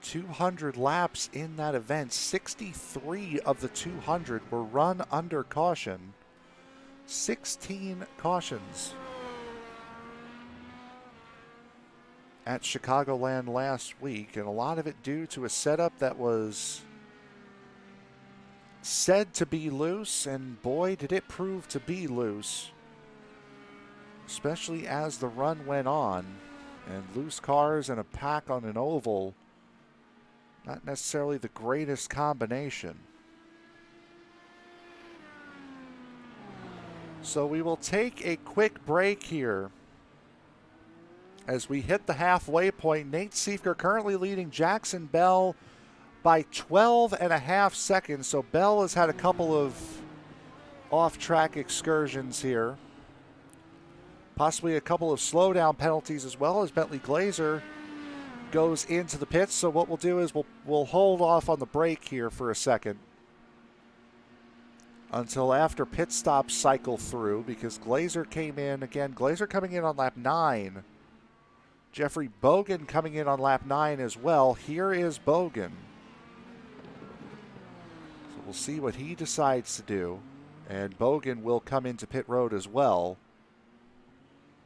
200 laps in that event. 63 of the 200 were run under caution. 16 cautions at Chicagoland last week, and a lot of it due to a setup that was said to be loose, and boy did it prove to be loose, especially as the run went on. And loose cars and a pack on an oval, not necessarily the greatest combination. So we will take a quick break here as we hit the halfway point. Nate Siefker currently leading Jackson Bell by 12.5 seconds. So Bell has had a couple of off-track excursions here. Possibly a couple of slowdown penalties as well, as Bentley Glazer goes into the pits. So what we'll do is we'll hold off on the break here for a second until after pit stops cycle through, because Glazer came in. Again, Glazer coming in on lap 9. Jeffrey Bogan coming in on lap 9 as well. Here is Bogan. So we'll see what he decides to do. And Bogan will come into pit road as well.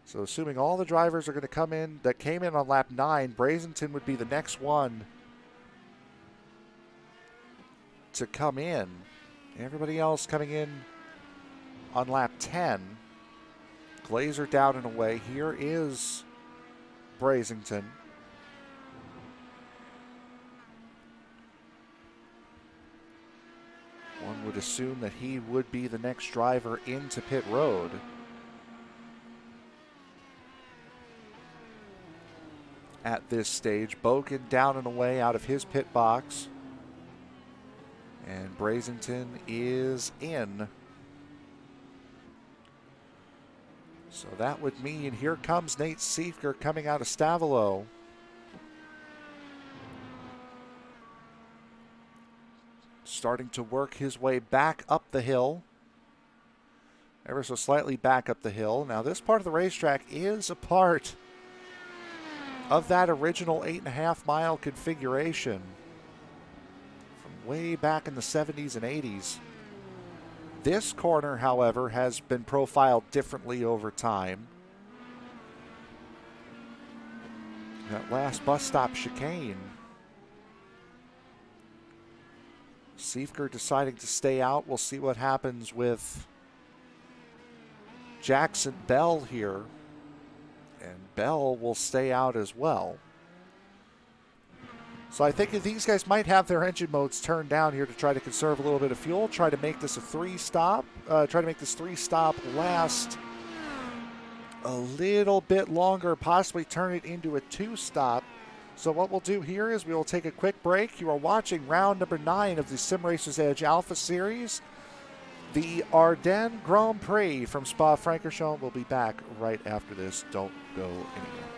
So assuming all the drivers are going to come in that came in on lap 9, Brazington would be the next one to come in. Everybody else coming in on lap 10. Glazer down and away. Here is Brazington. One would assume that he would be the next driver into pit road. At this stage, Bogan down and away out of his pit box. And Brazington is in. So that would mean here comes Nate Siefker coming out of Stavelo. Starting to work his way back up the hill. Ever so slightly back up the hill. Now this part of the racetrack is a part of that original 8.5 mile configuration from way back in the 70s and 80s. This corner, however, has been profiled differently over time. That last bus stop chicane. Siefker deciding to stay out. We'll see what happens with Jackson Bell here. And Bell will stay out as well. So I think these guys might have their engine modes turned down here to try to conserve a little bit of fuel, try to make this a 3-stop, try to make this 3-stop last a little bit longer, possibly turn it into a 2-stop. So what we'll do here is we will take a quick break. You are watching round number 9 of the Sim Racers Edge Alpha Series. The Ardennes Grand Prix from Spa-Francorchamps will be back right after this. Don't go anywhere.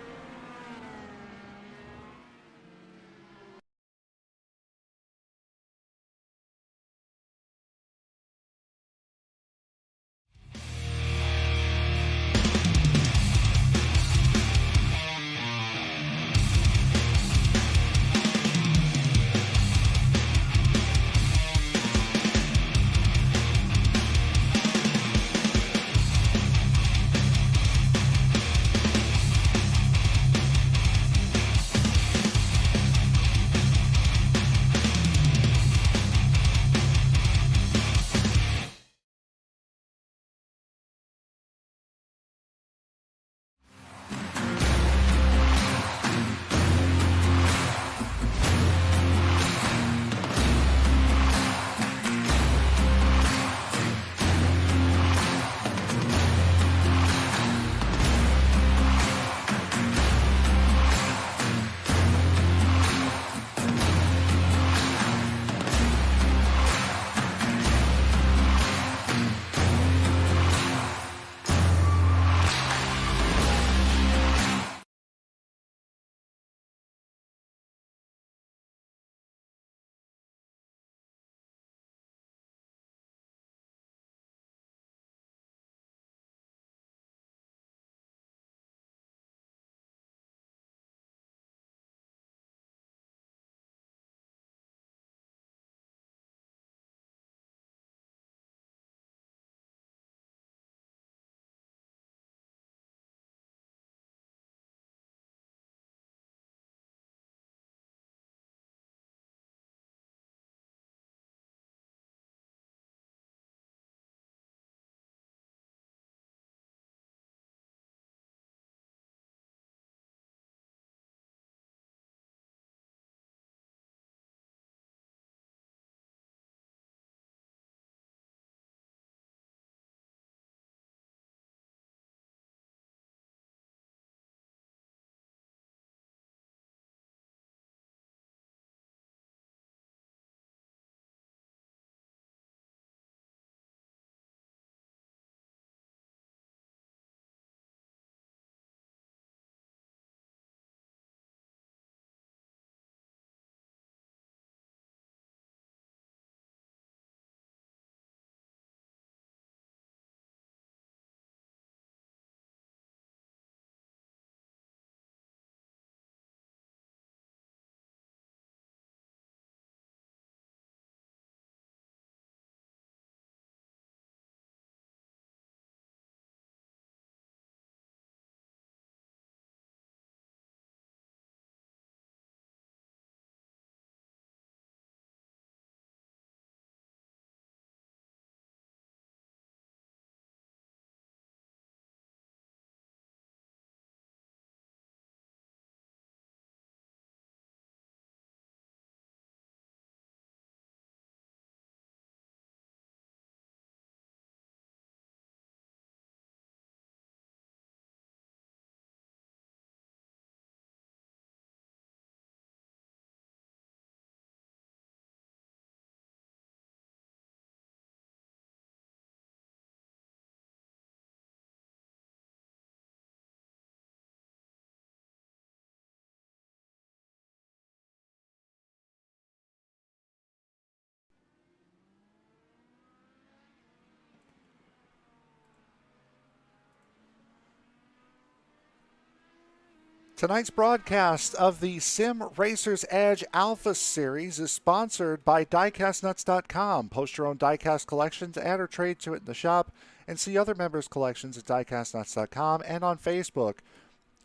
Tonight's broadcast of the Sim Racer's Edge Alpha Series is sponsored by diecastnuts.com. Post your own diecast collections, add or trade to it in the shop, and see other members' collections at diecastnuts.com and on Facebook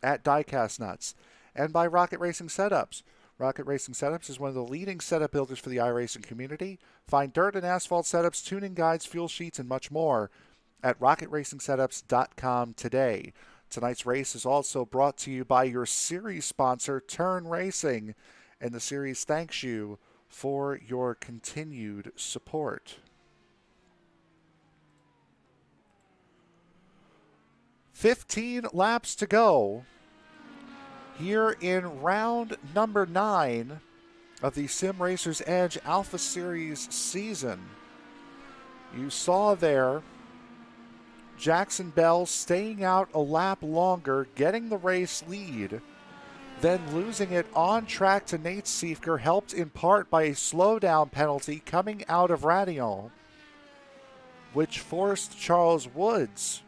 at diecastnuts. And by Rocket Racing Setups. Rocket Racing Setups is one of the leading setup builders for the iRacing community. Find dirt and asphalt setups, tuning guides, fuel sheets, and much more at rocketracingsetups.com today. Tonight's race is also brought to you by your series sponsor, Turn Racing, and the series thanks you for your continued support. "15 laps to go here in round number 9 of the Sim Racer's Edge Alpha Series season. You saw there Jackson Bell staying out a lap longer, getting the race lead, then losing it on track to Nate Siefker, helped in part by a slowdown penalty coming out of Ardennes, which forced Charles Woods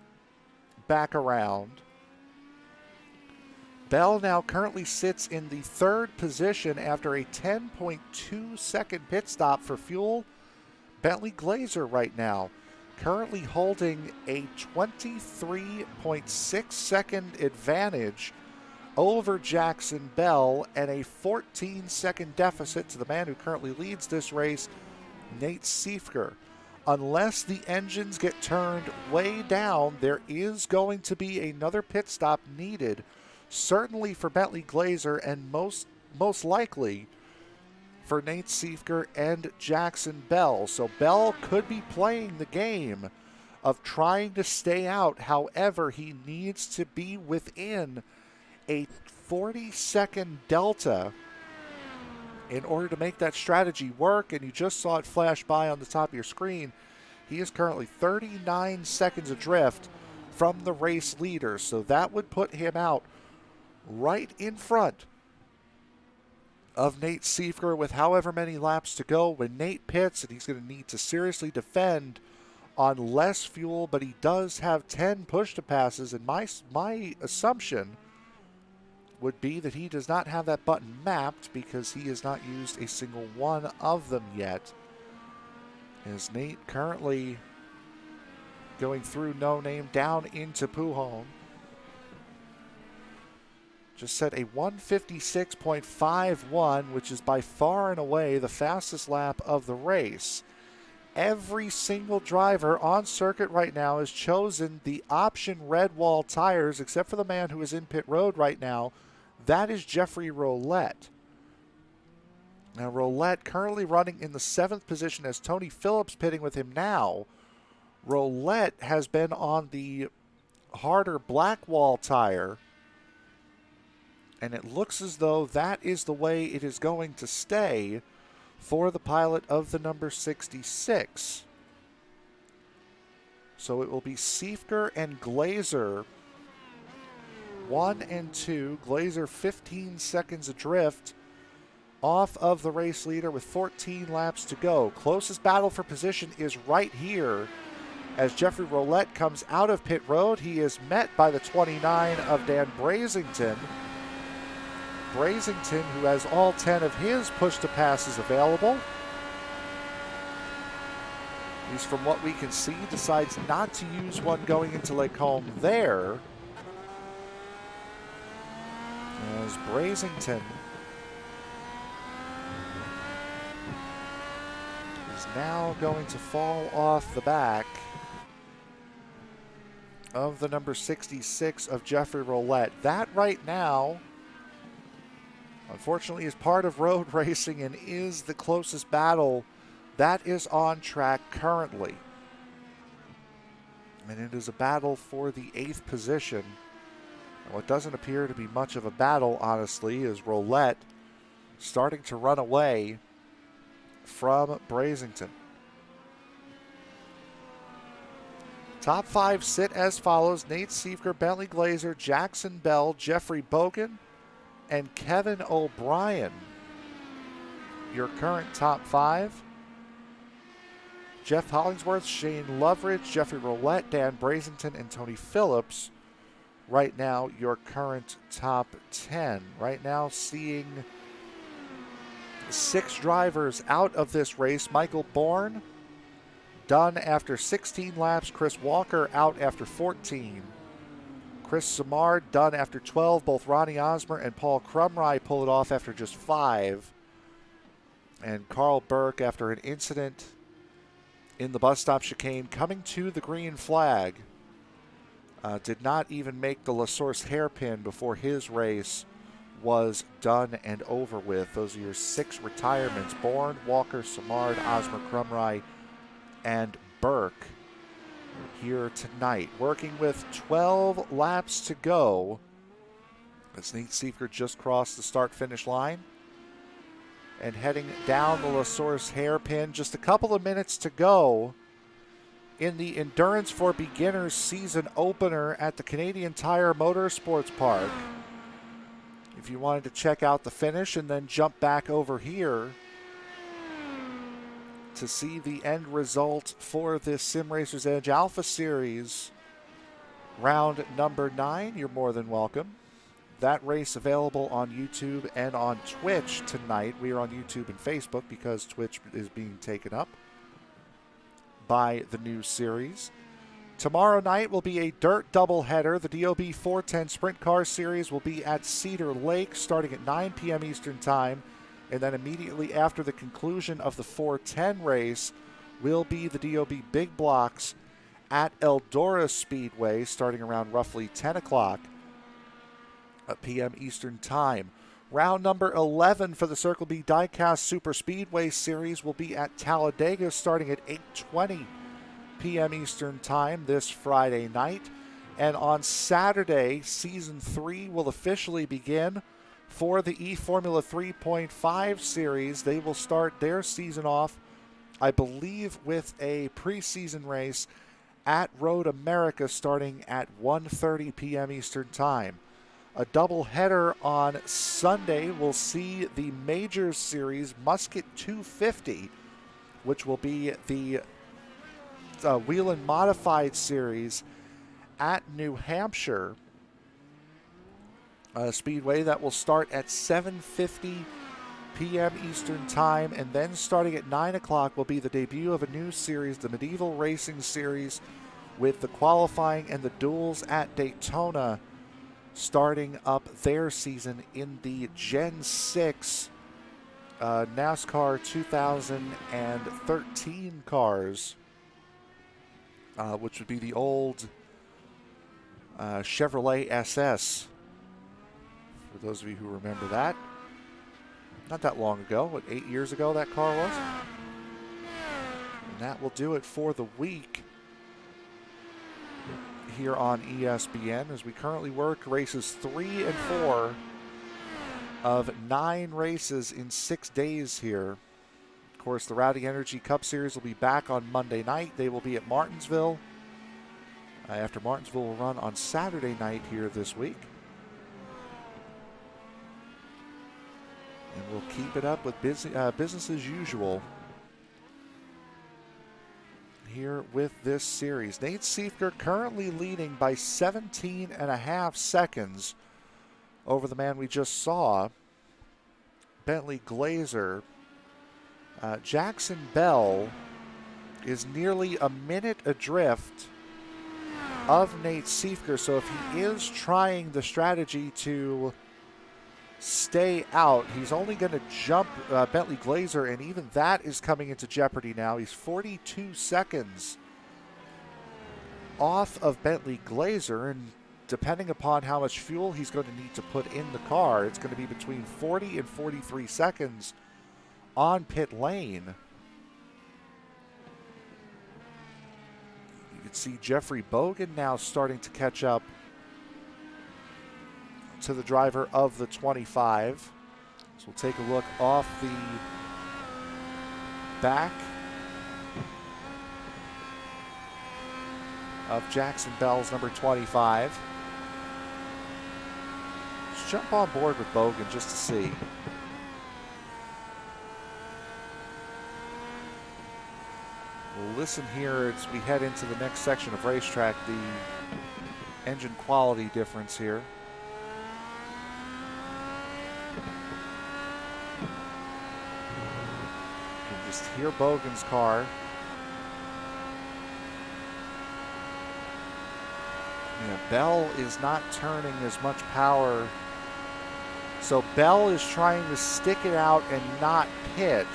back around. Bell now currently sits in the 3rd position after a 10.2 second pit stop for fuel. Bentley Glazer right now currently holding a 23.6 second advantage over Jackson Bell and a 14 second deficit to the man who currently leads this race, Nate Siefker. Unless the engines get turned way down, there is going to be another pit stop needed, certainly for Bentley Glazer and most likely for Nate Siefker and Jackson Bell. So Bell could be playing the game of trying to stay out. However, he needs to be within a 40-second delta in order to make that strategy work. And you just saw it flash by on the top of your screen. He is currently 39 seconds adrift from the race leader. So that would put him out right in front of Nate Siefker with however many laps to go. When Nate pits, and he's going to need to seriously defend on less fuel, but he does have 10 push-to-passes, and my assumption would be that he does not have that button mapped because he has not used a single one of them yet. As Nate currently going through No Name down into Pujon. Just set a 156.51, which is by far and away the fastest lap of the race. Every single driver on circuit right now has chosen the option red wall tires, except for the man who is in pit road right now. That is Jeffrey Roulette. Now, Roulette currently running in the 7th position as Tony Phillips pitting with him now. Roulette has been on the harder black wall tire, and it looks as though that is the way it is going to stay for the pilot of the number 66. So it will be Siefker and Glazer, 1 and 2. Glazer 15 seconds adrift off of the race leader with 14 laps to go. Closest battle for position is right here as Jeffrey Roulette comes out of pit road. He is met by the 29 of Dan Brazington. Brazington, who has all 10 of his push-to-passes available. At least from what we can see, decides not to use one going into Lake Home there. As Brazington is now going to fall off the back of the number 66 of Jeffrey Roulette. That right now, unfortunately, is part of road racing and is the closest battle that is on track currently. And it is a battle for the 8th position. And what doesn't appear to be much of a battle, honestly, is Roulette starting to run away from Brazington. Top 5 sit as follows: Nate Siefker, Bentley Glazer, Jackson Bell, Jeffrey Bogan, and Kevin O'Brien. Your current top 5. Jeff Hollingsworth, Shane Loveridge, Jeffrey Roulette, Dan Brazington, and Tony Phillips right now your current top 10. Right now seeing 6 drivers out of this race. Michael Bourne done after 16 laps. Chris Walker out after 14. Chris Samard done after 12. Both Ronnie Osmer and Paul Crumry pull it off after just 5. And Carl Burke, after an incident in the bus stop chicane coming to the green flag, did not even make the La Source hairpin before his race was done and over with. Those are your 6 retirements: Bourne, Walker, Samard, Osmer, Crumry, and Burke here tonight. Working with 12 laps to go as Nate Seifert just crossed the start-finish line and heading down the La Source hairpin. Just a couple of minutes to go in the Endurance for Beginners season opener at the Canadian Tire Motorsports Park. If you wanted to check out the finish and then jump back over here to see the end result for this Sim Racers Edge Alpha Series round number 9, you're more than welcome. That race available on YouTube and on Twitch tonight. We are on YouTube and Facebook because Twitch is being taken up by the new series. Tomorrow night will be a dirt doubleheader. The DOB 410 Sprint Car Series will be at Cedar Lake starting at 9 p.m. Eastern Time. And then immediately after the conclusion of the 410 race will be the DOB Big Blocks at Eldora Speedway starting around roughly 10 o'clock p.m. Eastern Time. Round number 11 for the Circle B Diecast Super Speedway Series will be at Talladega starting at 8:20 p.m. Eastern Time this Friday night. And on Saturday, Season 3 will officially begin for the eFormula 3.5 Series. They will start their season off, I believe, with a preseason race at Road America starting at 1:30 p.m. Eastern Time. A doubleheader on Sunday will see the Majors Series Musket 250, which will be the Whelen Modified Series at New Hampshire Speedway. That will start at 7:50 p.m. Eastern Time, and then starting at 9 o'clock will be the debut of a new series, the Medieval Racing Series, with the qualifying and the duels at Daytona starting up their season in the Gen 6 NASCAR 2013 cars, which would be the old Chevrolet SS, for those of you who remember that. Not that long ago, what, 8 years ago that car was? And that will do it for the week here on ESPN as we currently work races 3 and 4 of 9 races in 6 days here. Of course, the Rowdy Energy Cup Series will be back on Monday night. They will be at Martinsville after Martinsville will run on Saturday night here this week. And we'll keep it up with business as usual here with this series. Nate Seifert currently leading by 17.5 seconds over the man we just saw, Bentley Glazer. Jackson Bell is nearly a minute adrift of Nate Seifert, so if he is trying the strategy to stay out, he's only going to jump Bentley Glazer, and even that is coming into jeopardy now. He's 42 seconds off of Bentley Glazer, and depending upon how much fuel he's going to need to put in the car, it's going to be between 40 and 43 seconds on pit lane. You can see Jeffrey Bogan now starting to catch up to the driver of the 25. So we'll take a look off the back of Jackson Bell's number 25. Let's jump on board with Bogan just to see. We'll listen here as we head into the next section of racetrack. The engine quality difference here. You can just hear Bogan's car. Yeah, Bell is not turning as much power. So Bell is trying to stick it out and not pit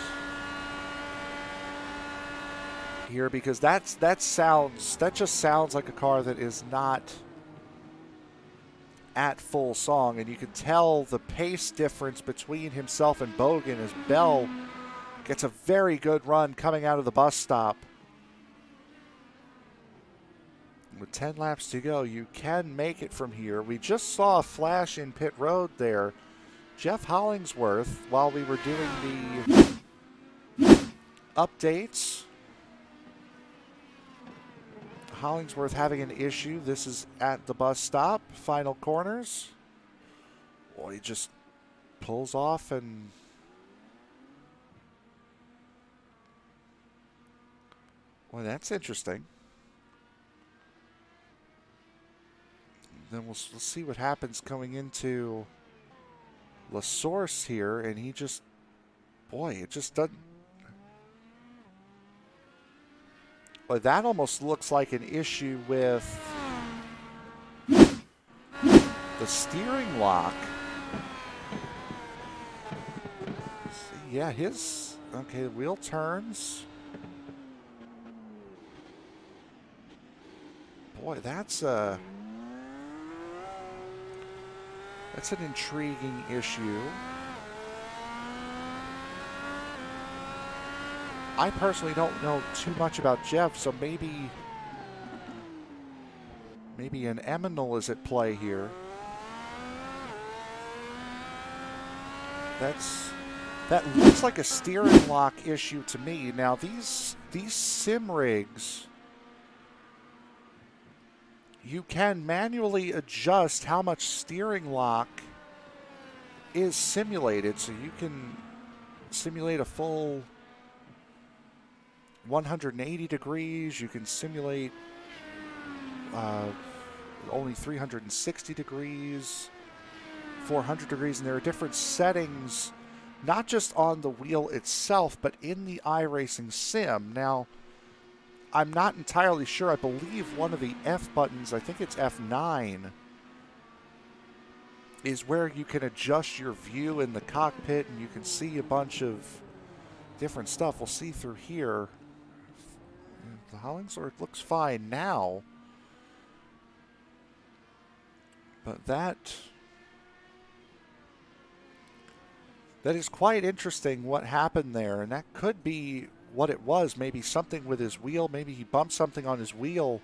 here, because that just sounds like a car that is not at full song, and you can tell the pace difference between himself and Bogan as Bell gets a very good run coming out of the bus stop. With 10 laps to go, you can make it from here. We just saw a flash in pit road there. Jeff Hollingsworth, while we were doing the updates, Hollingsworth having an issue. This is at the bus stop, final corners. Boy, he just pulls off and well, that's interesting. Then we'll see what happens going into La Source here, and he just, boy, it just doesn't. Well, that almost looks like an issue with the steering lock. See, yeah, okay, the wheel turns. Boy, that's an intriguing issue. I personally don't know too much about Jeff, so maybe an Eminal is at play here. That looks like a steering lock issue to me. Now these sim rigs, you can manually adjust how much steering lock is simulated, so you can simulate a full 180 degrees. You can simulate only 360 degrees, 400 degrees, and there are different settings, not just on the wheel itself, but in the iRacing sim. Now, I'm not entirely sure. I believe one of the F buttons, I think it's F9, is where you can adjust your view in the cockpit, and you can see a bunch of different stuff. We'll see through here. The Hollingsworth looks fine now, but that is quite interesting what happened there, and that could be what it was. Maybe something with his wheel. Maybe he bumped something on his wheel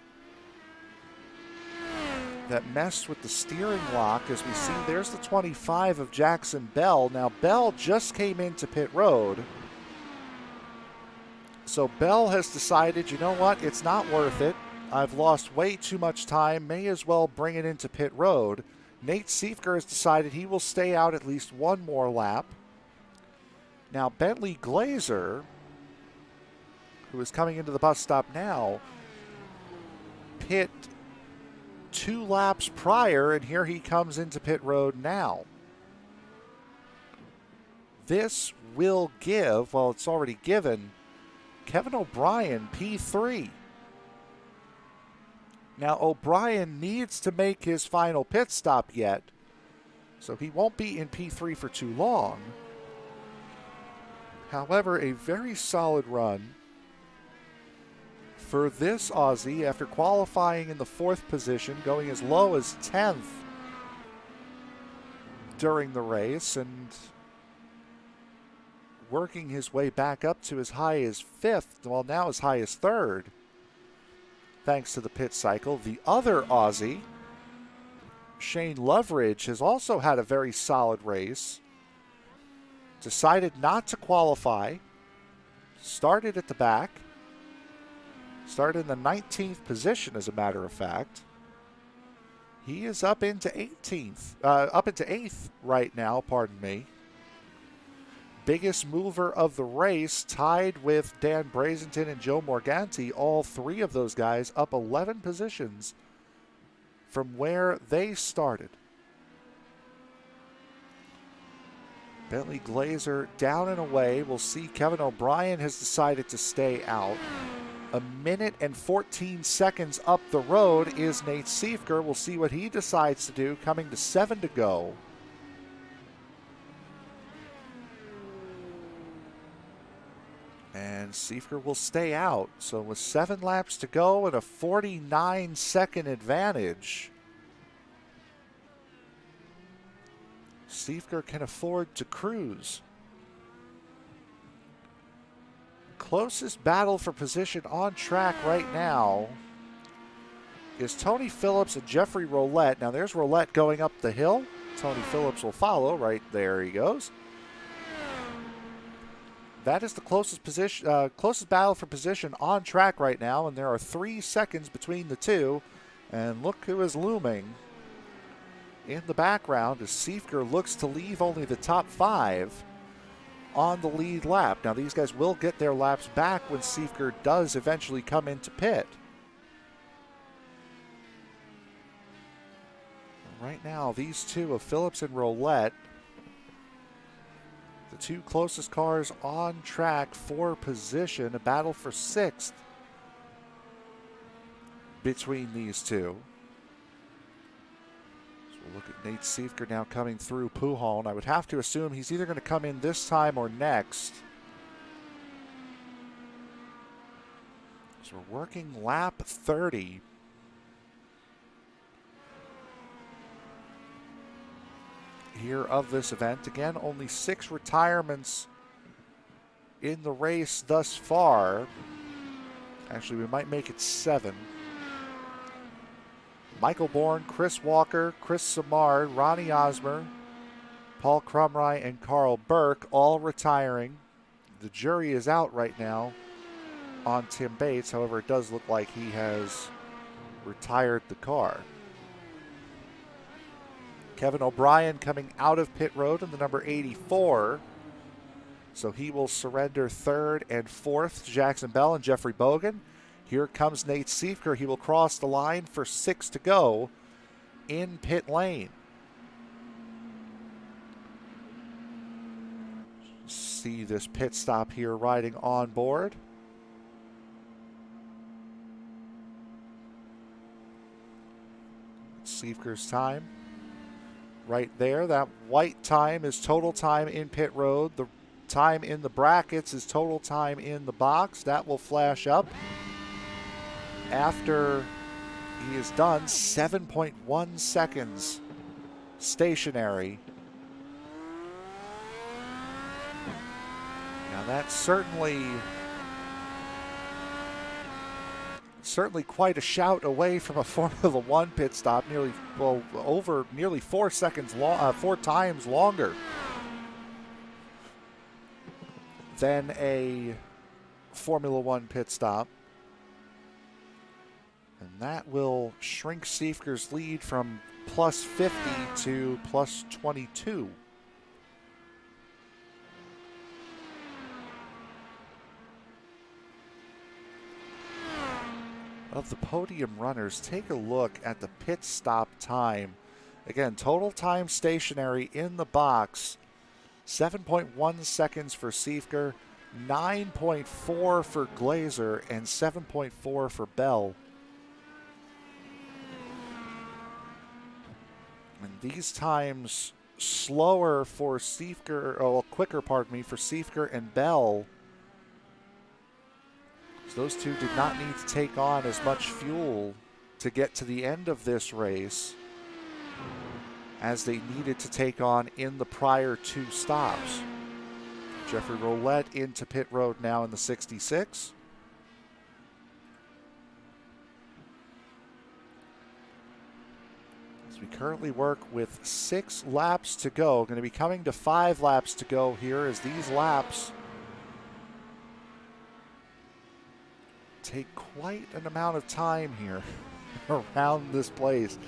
that messed with the steering lock. As we see, there's the 25 of Jackson Bell. Now, Bell just came into pit road. So Bell has decided, you know what, it's not worth it. I've lost way too much time. May as well bring it into pit road. Nate Siefker has decided he will stay out at least one more lap. Now, Bentley Glazer, who is coming into the bus stop now, pit 2 laps prior, and here he comes into pit road now. This will give, well, it's already given, Kevin O'Brien P3. Now, O'Brien needs to make his final pit stop yet, so he won't be in P3 for too long. However, a very solid run for this Aussie after qualifying in the 4th position, going as low as 10th during the race, and working his way back up to as high as 5th, well, now as high as 3rd, thanks to the pit cycle. The other Aussie, Shane Loveridge, has also had a very solid race. Decided not to qualify. Started at the back. Started in the 19th position, as a matter of fact. He is up into 8th right now, pardon me. Biggest mover of the race, tied with Dan Brazenton and Joe Morganti. All 3 of those guys up 11 positions from where they started. Bentley Glazer down and away. We'll see Kevin O'Brien has decided to stay out. 1 minute and 14 seconds up the road is Nate Siefker. We'll see what he decides to do, coming to 7 to go. And Siefker will stay out. So with 7 laps to go and a 49-second advantage, Siefker can afford to cruise. Closest battle for position on track right now is Tony Phillips and Jeffrey Roulette. Now there's Roulette going up the hill. Tony Phillips will follow. Right there he goes. That is the closest position, closest battle for position on track right now, and there are 3 seconds between the two. And look who is looming in the background as Siefker looks to leave only the top 5 on the lead lap. Now these guys will get their laps back when Siefker does eventually come into pit. Right now, these two of Phillips and Roulette, the 2 closest cars on track for position, a battle for 6th between these two. So we'll look at Nate Siefker now coming through Pujon. I would have to assume he's either going to come in this time or next. So we're working lap 30. Here of this event. Again, only 6 retirements in the race thus far. Actually, we might make it 7. Michael Bourne, Chris Walker, Chris Samard, Ronnie Osmer, Paul Crumry, and Carl Burke all retiring. The jury is out right now on Tim Bates. However, it does look like he has retired the car. Kevin O'Brien coming out of pit road in the number 84. So he will surrender 3rd and 4th to Jackson Bell and Jeffrey Bogan. Here comes Nate Siefker. He will cross the line for 6 to go in pit lane. See this pit stop here riding on board. Siefker's time. Right there, that white time is total time in pit road. The time in the brackets is total time in the box. That will flash up after he is done. 7.1 seconds stationary. Now that's certainly quite a shout away from a Formula One pit stop. Nearly 4 seconds long, 4 times longer than a Formula One pit stop. And that will shrink Siefker's lead from plus 50 to plus 22. Of the podium runners, take a look at the pit stop time. Again, total time stationary in the box, 7.1 seconds for Siefker, 9.4 for Glazer, and 7.4 for Bell. And these times slower for Siefker, quicker, pardon me, for Siefker and Bell. Those two did not need to take on as much fuel to get to the end of this race as they needed to take on in the prior 2 stops. Jeffrey Roulette into pit road now in the 66. As we currently work with 6 laps to go, going to be coming to 5 laps to go here as these laps take quite an amount of time here around this place.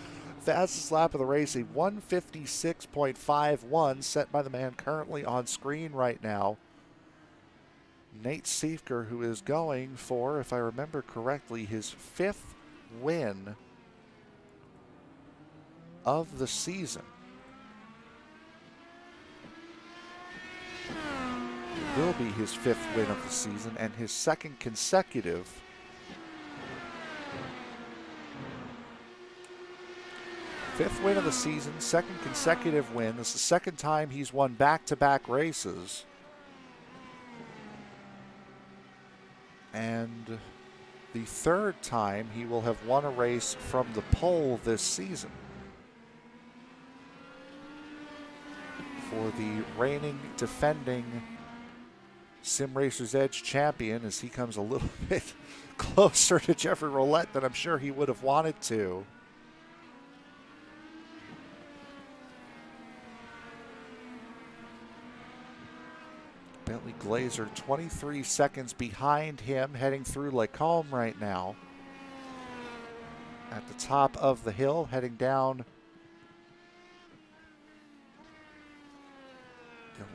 Fastest lap of the race, a 156.51 set by the man currently on screen right now, Nate Siefker, who is going for, if I remember correctly, his 5th win of the season. It will be his 5th win of the season and his 2nd consecutive. Fifth win of the season, 2nd consecutive win. This is the 2nd time he's won back-to-back races. And the 3rd time he will have won a race from the pole this season. For the reigning, defending Sim Racer's Edge champion, as he comes a little bit closer to Jeffrey Roulette than I'm sure he would have wanted to. Bentley Glazer 23 seconds behind him, heading through Lacombe right now. At the top of the hill, heading down.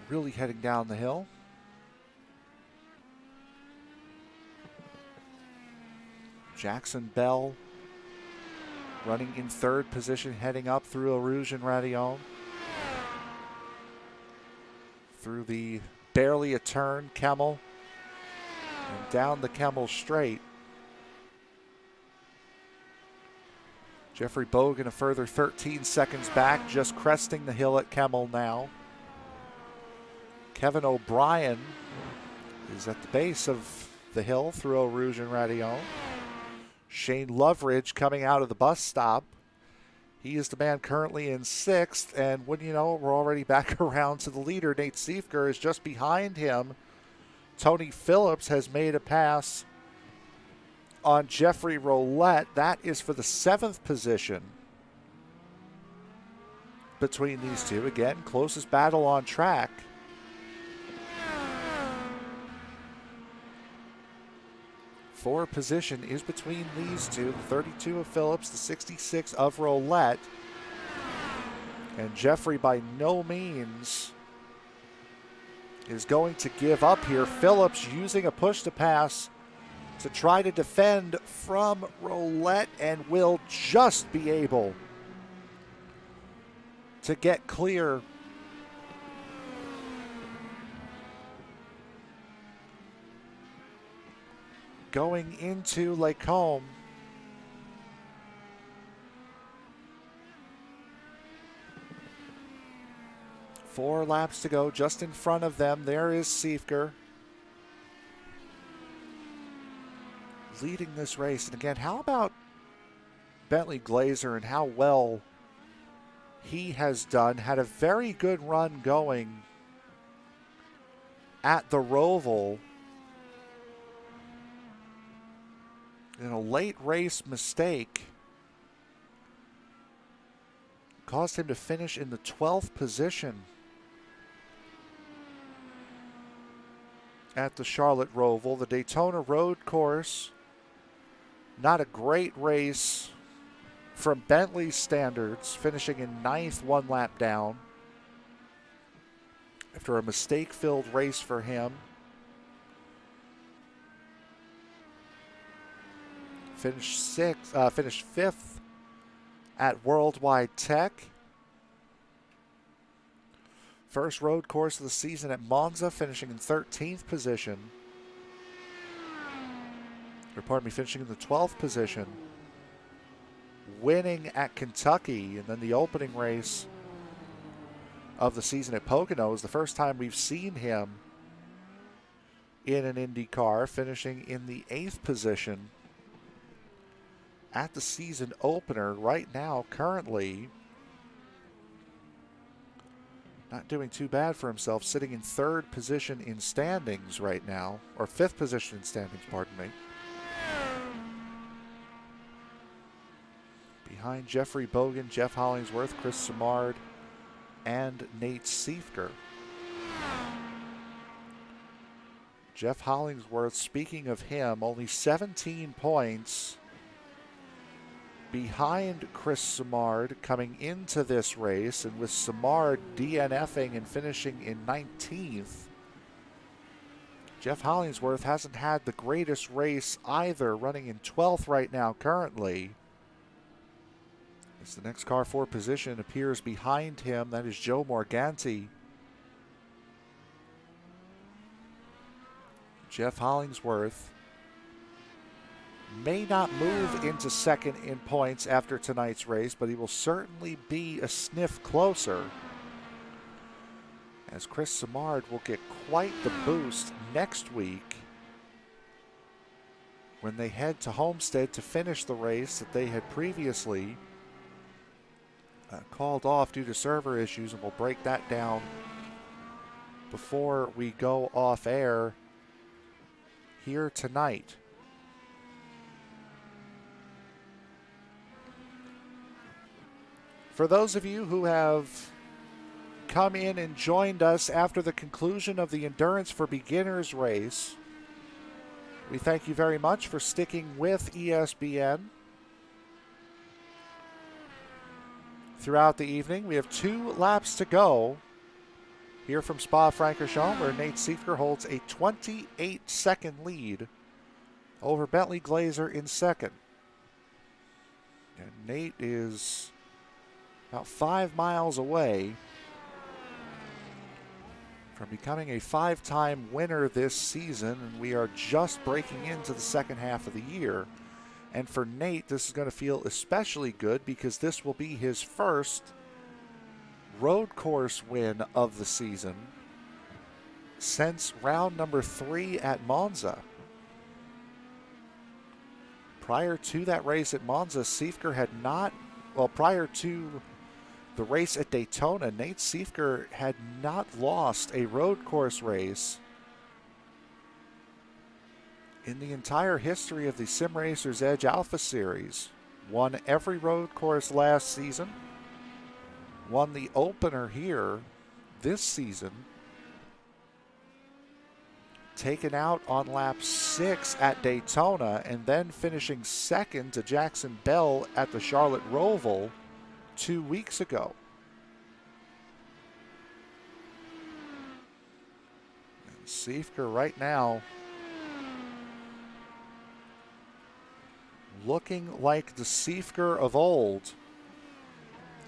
Really heading down the hill. Jackson Bell running in 3rd position, heading up through Eau Rouge and Radillon. Through the barely a turn Kemmel and down the Kemmel straight. Jeffrey Bogan a further 13 seconds back, just cresting the hill at Kemmel now. Kevin O'Brien is at the base of the hill through Eau Rouge and Radillon. Shane Loveridge coming out of the bus stop. He is the man currently in 6th, and wouldn't you know, we're already back around to the leader. Nate Siefker is just behind him. Tony Phillips has made a pass on Jeffrey Roulette. That is for the 7th position between these two. Again, closest battle on track. For position is between these two, the 32 of Phillips, the 66 of Roulette. And Jeffrey by no means is going to give up here. Phillips using a push to pass to try to defend from Roulette and will just be able to get clear. Going into Lacombe. Four laps to go, just in front of them. There is Siefker leading this race. And again, how about Bentley Glazer and how well he has done? Had a very good run going at the Roval. And a late race mistake caused him to finish in the 12th position at the Charlotte Roval. The Daytona Road Course, not a great race from Bentley's standards, finishing in 9th, 1 lap down after a mistake-filled race for him. Finished 5th at Worldwide Tech. First road course of the season at Monza, finishing in 13th position. Or pardon me, finishing in the 12th position. Winning at Kentucky, and then the opening race of the season at Pocono is the first time we've seen him in an Indy car, finishing in the 8th position at the season opener. Right now, currently, not doing too bad for himself, sitting in 3rd position in standings right now, or 5th position in standings, pardon me. Behind Jeffrey Bogan, Jeff Hollingsworth, Chris Simard, and Nate Siefker. Jeff Hollingsworth, speaking of him, only 17 points behind Chris Simard coming into this race, and with Simard DNFing and finishing in 19th, Jeff Hollingsworth hasn't had the greatest race either, running in 12th right now currently. As the next car for position appears behind him, that is Joe Morganti. Jeff Hollingsworth may not move into second in points after tonight's race, but he will certainly be a sniff closer, as Chris Simard will get quite the boost next week when they head to Homestead to finish the race that they had previously called off due to server issues, and we'll break that down before we go off air here tonight. For those of you who have come in and joined us after the conclusion of the Endurance for Beginners race, we thank you very much for sticking with ESBN throughout the evening. We have 2 laps to go here from Spa-Francorchamps, where Nate Siefker holds a 28-second lead over Bentley Glazer in second. And Nate is about 5 miles away from becoming a 5-time winner this season, and we are just breaking into the second half of the year. And for Nate, this is going to feel especially good because this will be his first road course win of the season since round number 3 at Monza. Prior to that race at Monza, Siefker had not, well, prior to the race at Daytona, Nate Siefker had not lost a road course race in the entire history of the Sim Racers Edge Alpha Series. Won every road course last season, won the opener here this season, taken out on lap 6 at Daytona, and then finishing second to Jackson Bell at the Charlotte Roval 2 weeks ago. And Siefker right now looking like the Siefker of old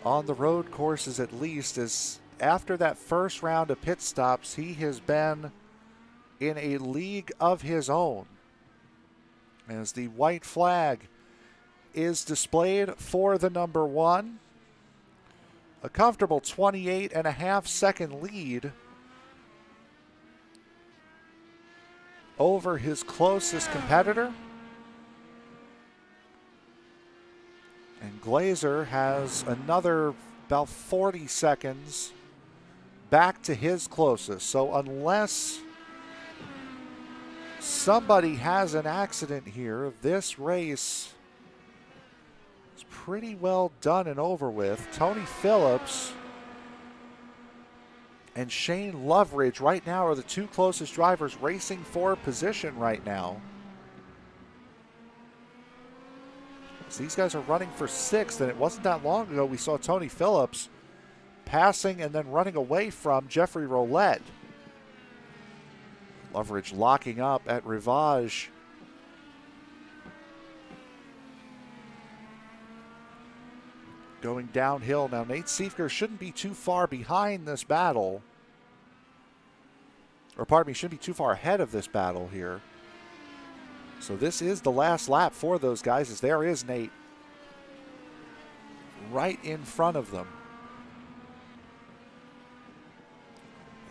on the road courses, at least, as after that first round of pit stops, he has been in a league of his own. As the white flag is displayed for the number 1, a comfortable 28.5-second lead over his closest competitor. And Glazer has another about 40 seconds back to his closest. So unless somebody has an accident here, this race is pretty well done and over with. Tony Phillips and Shane Loveridge right now are the 2 closest drivers racing for position right now. So these guys are running for 6th, and it wasn't that long ago we saw Tony Phillips passing and then running away from Jeffrey Roulette. Loveridge locking up at Rivage. Going downhill now. Nate Siefker shouldn't be too far behind this battle. Or pardon me, shouldn't be too far ahead of this battle here. So this is the last lap for those guys, as there is Nate right in front of them.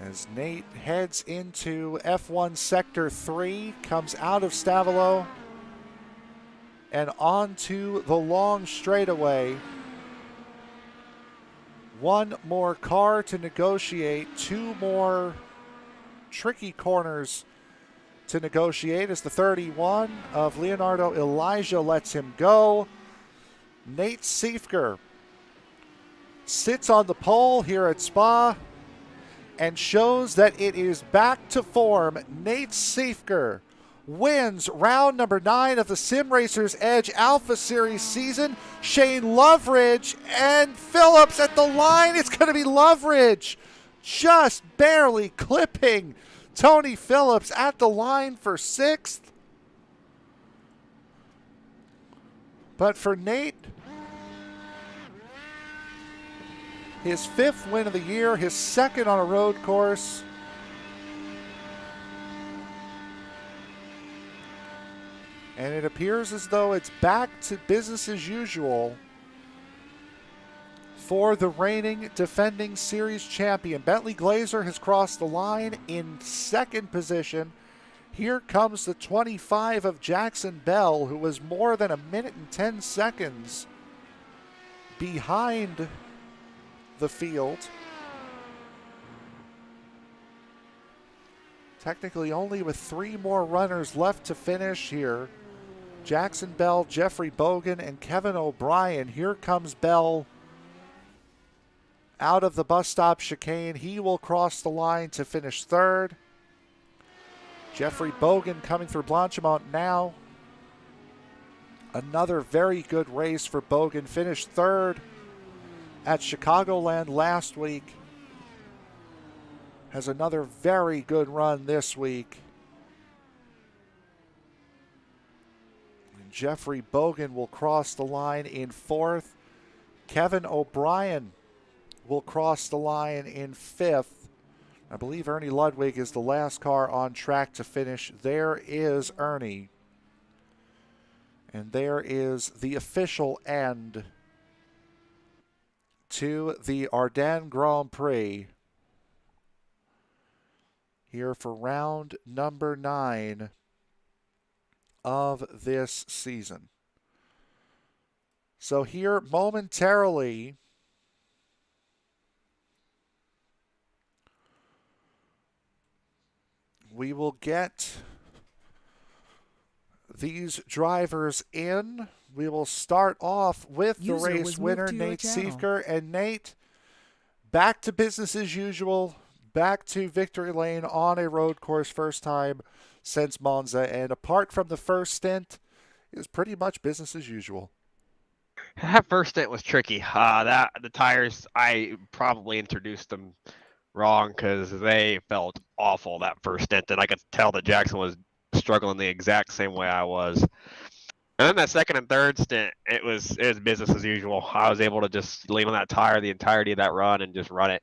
As Nate heads into F1 Sector 3, comes out of Stavolo and onto the long straightaway. 1 more car to negotiate, 2 more tricky corners to negotiate as the 31 of Leonardo Elijah lets him go. Nate Siefker sits on the pole here at Spa and shows that it is back to form. Nate Siefker wins round number 9 of the Sim Racers Edge Alpha Series season. Shane Loveridge and Phillips at the line. It's going to be Loveridge just barely clipping Tony Phillips at the line for 6th. But for Nate, His 5th win of the year, his 2nd on a road course. And it appears as though it's back to business as usual for the reigning defending series champion. Bentley Glazer has crossed the line in 2nd position. Here comes the 25 of Jackson Bell, who was more than 1 minute and 10 seconds behind the field. Technically only with 3 more runners left to finish here. Jackson Bell, Jeffrey Bogan, and Kevin O'Brien. Here comes Bell out of the bus stop chicane. He will cross the line to finish 3rd. Jeffrey Bogan coming through Blanchimont now. Another very good race for Bogan. Finished 3rd at Chicagoland last week. Has another very good run this week. Jeffrey Bogan will cross the line in 4th. Kevin O'Brien will cross the line in 5th. I believe Ernie Ludwig is the last car on track to finish. There is Ernie. And there is the official end to the Ardennes Grand Prix here for round number 9 of this season. So here momentarily, we will get these drivers in. We will start off with the race winner, Nate Siefker. And Nate, back to business as usual, back to victory lane on a road course, first time since Monza. And apart from the first stint, it was pretty much business as usual. That first stint was tricky. The tires, I probably introduced them wrong because they felt awful that first stint, and I could tell that Jackson was struggling the exact same way I was. And then that second and third stint, it was business as usual. I was able to just lean on that tire the entirety of that run and just run it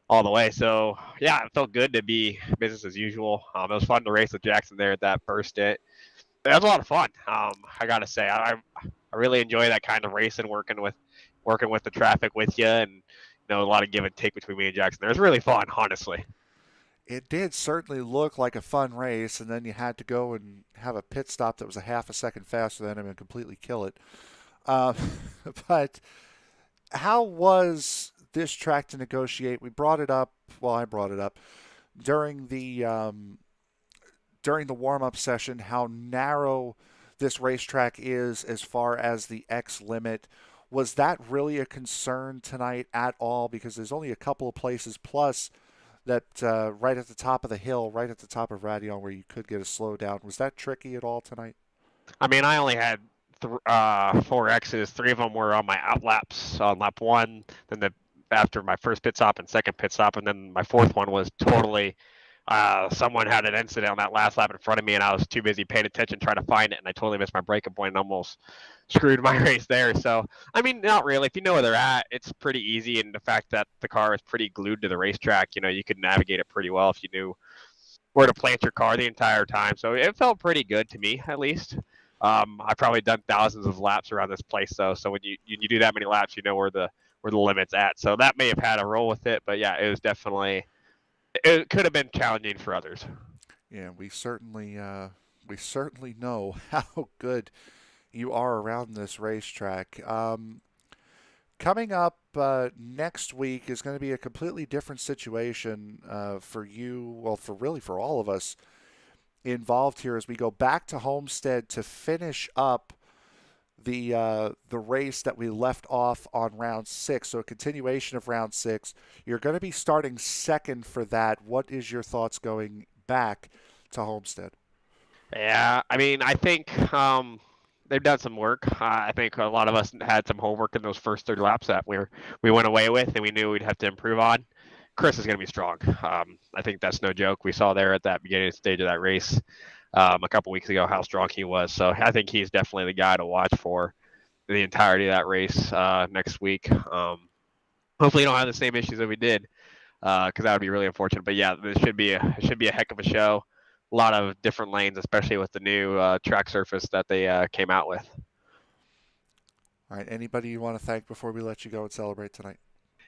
all the way. So yeah, it felt good to be business as usual. It was fun to race with Jackson there at that first stint. It was a lot of fun. I gotta say, I really enjoy that kind of racing, working with the traffic with you, and a lot of give and take between me and Jackson. It was really fun, honestly. It did certainly look like a fun race, and then you had to go and have a pit stop that was a half a second faster than him and completely kill it. But how was this track to negotiate? We brought it up. Well, I brought it up during the warm-up session. How narrow this racetrack is as far as the X limit. Was that really a concern tonight at all? Because there's only a couple of places, plus that right at the top of the hill, right at the top of Radion, where you could get a slowdown. Was that tricky at all tonight? I mean, I only had 4 X's. 3 of them were on my outlaps on lap 1, then after my first pit stop and second pit stop, and then my 4th one was totally someone had an incident on that last lap in front of me, and I was too busy paying attention trying to find it, and I totally missed my braking point and almost screwed my race there. So, I mean, not really. If you know where they're at, it's pretty easy, and the fact that the car is pretty glued to the racetrack, you could navigate it pretty well if you knew where to plant your car the entire time. So it felt pretty good to me, at least. I've probably done thousands of laps around this place, though. So when you do that many laps, you know where the limit's at. So that may have had a role with it, but yeah, it was definitely. It could have been challenging for others. Yeah, we certainly know how good you are around this racetrack. Coming up next week is going to be a completely different situation for you, well, for all of us involved here as we go back to Homestead to finish up the race that we left off on round 6. So a continuation of round 6. You're going to be starting second for that. What is your thoughts going back to Homestead? Yeah, I mean, I think they've done some work. I think a lot of us had some homework in those first 30 laps that we went away with, and we knew we'd have to improve on. Chris is going to be strong. I think that's no joke. We saw there at that beginning stage of that race a couple weeks ago how strong he was. So I think he's definitely the guy to watch for the entirety of that race next week. Hopefully, you don't have the same issues that we did, because that would be really unfortunate. But yeah, it should be a heck of a show. A lot of different lanes, especially with the new track surface that they came out with. All right, anybody you want to thank before we let you go and celebrate tonight?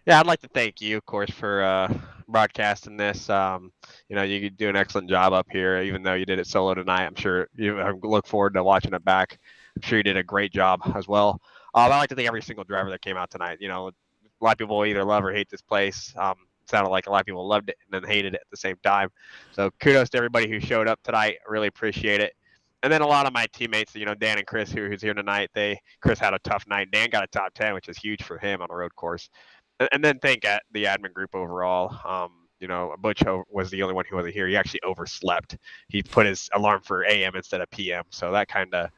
Yeah, I'd like to thank you, of course, for broadcasting this. You do an excellent job up here, even though you did it solo tonight. I look forward to watching it back. I'm sure you did a great job as well. I'd like to thank every single driver that came out tonight. A lot of people either love or hate this place. It sounded like a lot of people loved it and then hated it at the same time. So kudos to everybody who showed up tonight. I really appreciate it. And then a lot of my teammates, Dan and Chris, who's here tonight. Chris had a tough night. Dan got a top 10, which is huge for him on a road course. And then thank the admin group overall. Butch was the only one who wasn't here. He actually overslept. He put his alarm for AM instead of PM, so that kind of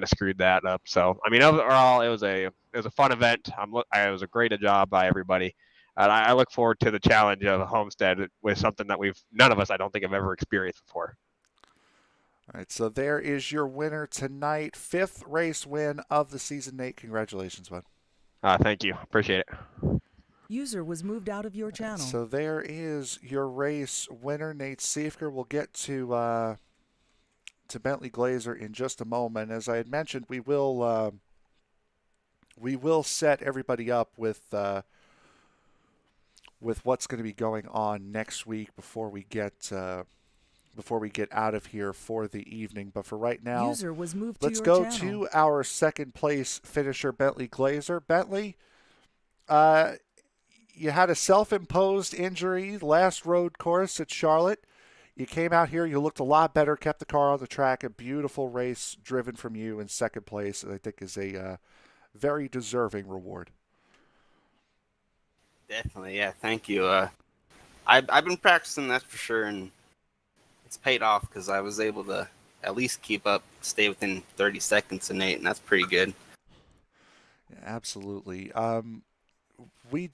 screwed that up. So I mean, overall, it was a fun event. It was a great job by everybody, and I look forward to the challenge of Homestead with something that none of us, I don't think, have ever experienced before. All right, so there is your winner tonight. 5th race win of the season, Nate. Congratulations, bud. Thank you, appreciate it. User was moved out of your channel. So there is your race winner, Nate Siefker. We'll get to Bentley Glazer in just a moment. As I had mentioned, we will set everybody up with what's going to be going on next week before we get out of here for the evening. But for right now, User was moved let's to go your channel. to our second place finisher, Bentley Glazer. Bentley, you had a self-imposed injury last road course at Charlotte. You came out here, you looked a lot better, kept the car on the track. A beautiful race driven from you in second place, I think is a very deserving reward. Definitely, yeah. Thank you. I've been practicing, that's for sure, and it's paid off because I was able to at least keep up, stay within 30 seconds of Nate, and that's pretty good. Yeah, absolutely. We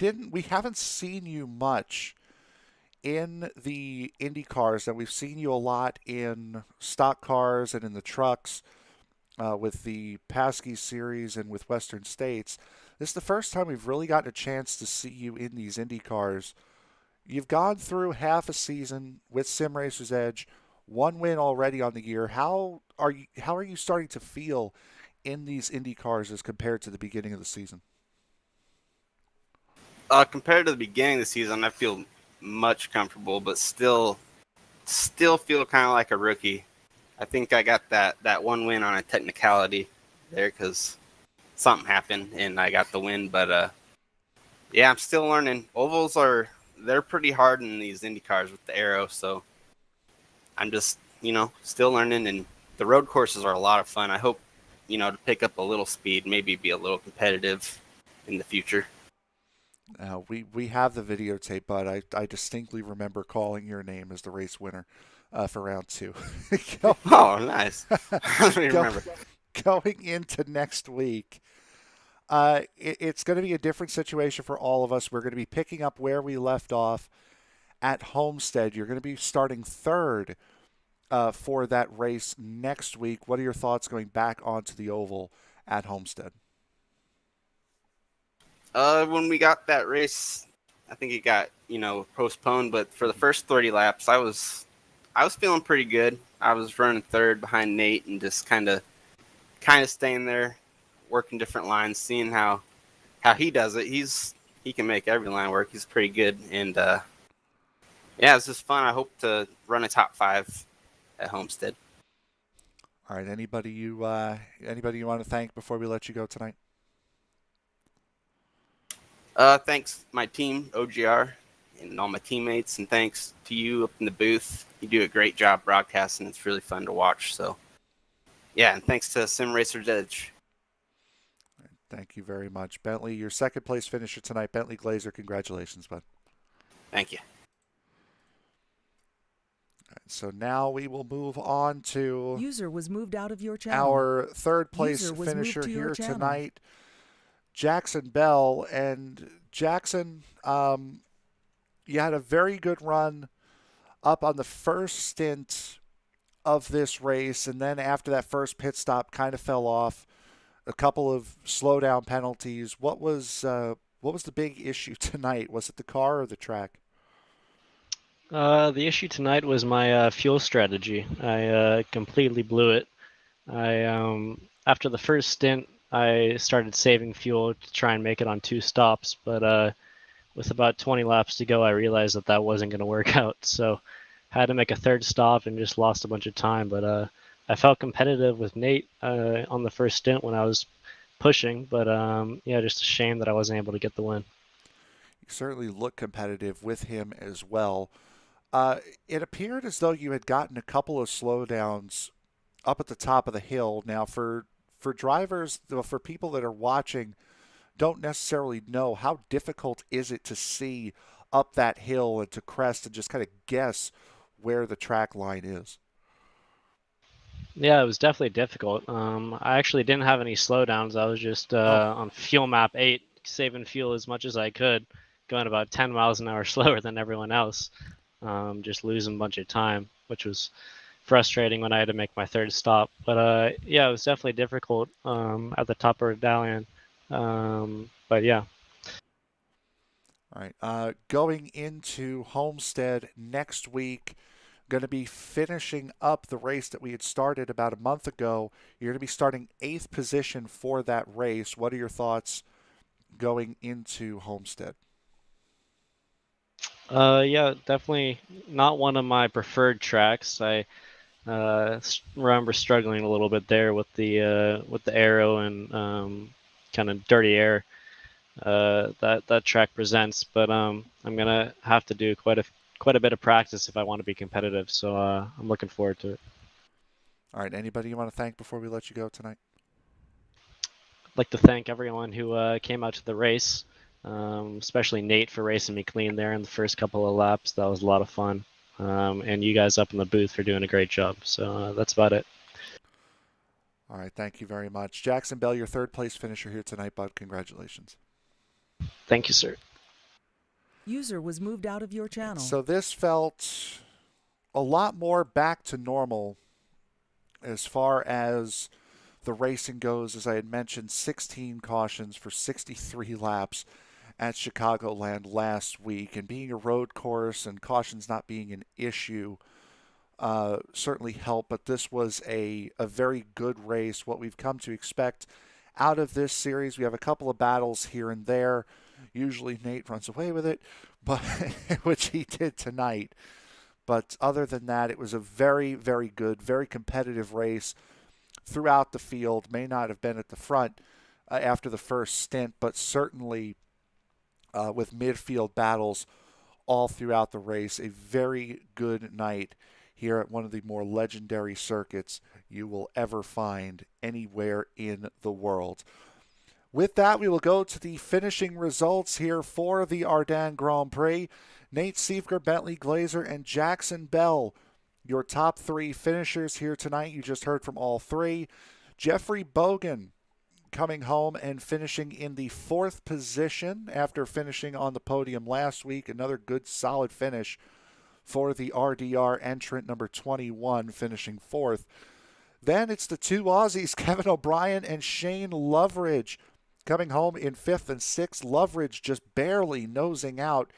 haven't seen you much in the Indy cars, and we've seen you a lot in stock cars and in the trucks with the Paskey series and with Western States. This is the first time we've really gotten a chance to see you in these Indy cars. You've gone through half a season with Sim Racer's Edge, one win already on the year. How are you starting to feel in these Indy cars as compared to the beginning of the season? Compared to the beginning of the season, I feel much comfortable, but still feel kind of like a rookie. I think I got that one win on a technicality there because something happened and I got the win. But yeah, I'm still learning. Ovals they're pretty hard in these Indy cars with the aero, so I'm just still learning. And the road courses are a lot of fun. I hope to pick up a little speed, maybe be a little competitive in the future. We have the videotape, but I distinctly remember calling your name as the race winner for round 2. Oh, nice. I don't even remember. Going into next week, it's going to be a different situation for all of us. We're going to be picking up where we left off at Homestead. You're going to be starting third for that race next week. What are your thoughts going back onto the oval at Homestead? When we got that race, I think it got postponed. But for the first 30 laps, I was feeling pretty good. I was running third behind Nate and just kind of staying there, working different lines, seeing how he does it. He can make every line work. He's pretty good, and yeah, it's just fun. I hope to run a top 5 at Homestead. All right. Anybody you want to thank before we let you go tonight? Thanks my team, OGR, and all my teammates, and thanks to you up in the booth. You do a great job broadcasting. It's really fun to watch. So, yeah, and thanks to Sim Racer's Edge. Thank you very much. Bentley, your second place finisher tonight, Bentley Glazer. Congratulations, bud. Thank you. All right, so now we will move on to User was moved out of your channel. our third place User was finisher moved to your here channel. tonight, Jackson Bell. And Jackson, you had a very good run up on the first stint of this race, and then after that first pit stop kind of fell off. A couple of slowdown penalties. What was What was the big issue tonight? Was it the car or the track? The issue tonight was my fuel strategy. I completely blew it. After the first stint, I started saving fuel to try and make it on 2 stops, but with about 20 laps to go, I realized that that wasn't going to work out. So had to make a 3rd stop and just lost a bunch of time. But I felt competitive with Nate on the first stint when I was pushing. But yeah, just a shame that I wasn't able to get the win. You certainly look competitive with him as well. It appeared as though you had gotten a couple of slowdowns up at the top of the hill. Now, for drivers, for people that are watching, don't necessarily know how difficult is it to see up that hill and to crest and just kind of guess where the track line is. Yeah, it was definitely difficult. I actually didn't have any slowdowns. I was just on fuel map 8, saving fuel as much as I could, going about 10 miles an hour slower than everyone else, just losing a bunch of time, which was frustrating when I had to make my 3rd stop. But yeah, it was definitely difficult at the top of Medallion. But yeah. All right. Going into Homestead next week, going to be finishing up the race that we had started about a month ago. You're going to be starting 8th position for that race. What are your thoughts going into Homestead? Yeah, definitely not one of my preferred tracks. I remember struggling a little bit there with the aero and kind of dirty air that track presents. But I'm gonna have to do quite a bit of practice if I want to be competitive. So I'm looking forward to it. All right. Anybody you want to thank before we let you go tonight? I'd like to thank everyone who came out to the race, especially Nate for racing me clean there in the first couple of laps. That was a lot of fun. And you guys up in the booth for doing a great job. So that's about it. All right. Thank you very much. Jackson Bell, your 3rd place finisher here tonight, bud. Congratulations. Thank you, sir. User was moved out of your channel. So this felt a lot more back to normal as far as the racing goes. As I had mentioned, 16 cautions for 63 laps at Chicagoland last week. And being a road course and cautions not being an issue certainly helped. But this was a very good race. What we've come to expect out of this series, we have a couple of battles here and there. Usually Nate runs away with it, but which he did tonight. But other than that, it was a very, very good, very competitive race throughout the field. May not have been at the front after the first stint, but certainly with midfield battles all throughout the race. A very good night here at one of the more legendary circuits you will ever find anywhere in the world. With that, we will go to the finishing results here for the Ardennes Grand Prix. Nate Siefker, Bentley Glazer, and Jackson Bell, your top 3 finishers here tonight. You just heard from all 3. Jeffrey Bogan coming home and finishing in the 4th position after finishing on the podium last week. Another good, solid finish for the RDR entrant, number 21, finishing 4th. Then it's the 2 Aussies, Kevin O'Brien and Shane Loveridge, coming home in 5th and 6th. Loveridge just barely nosing out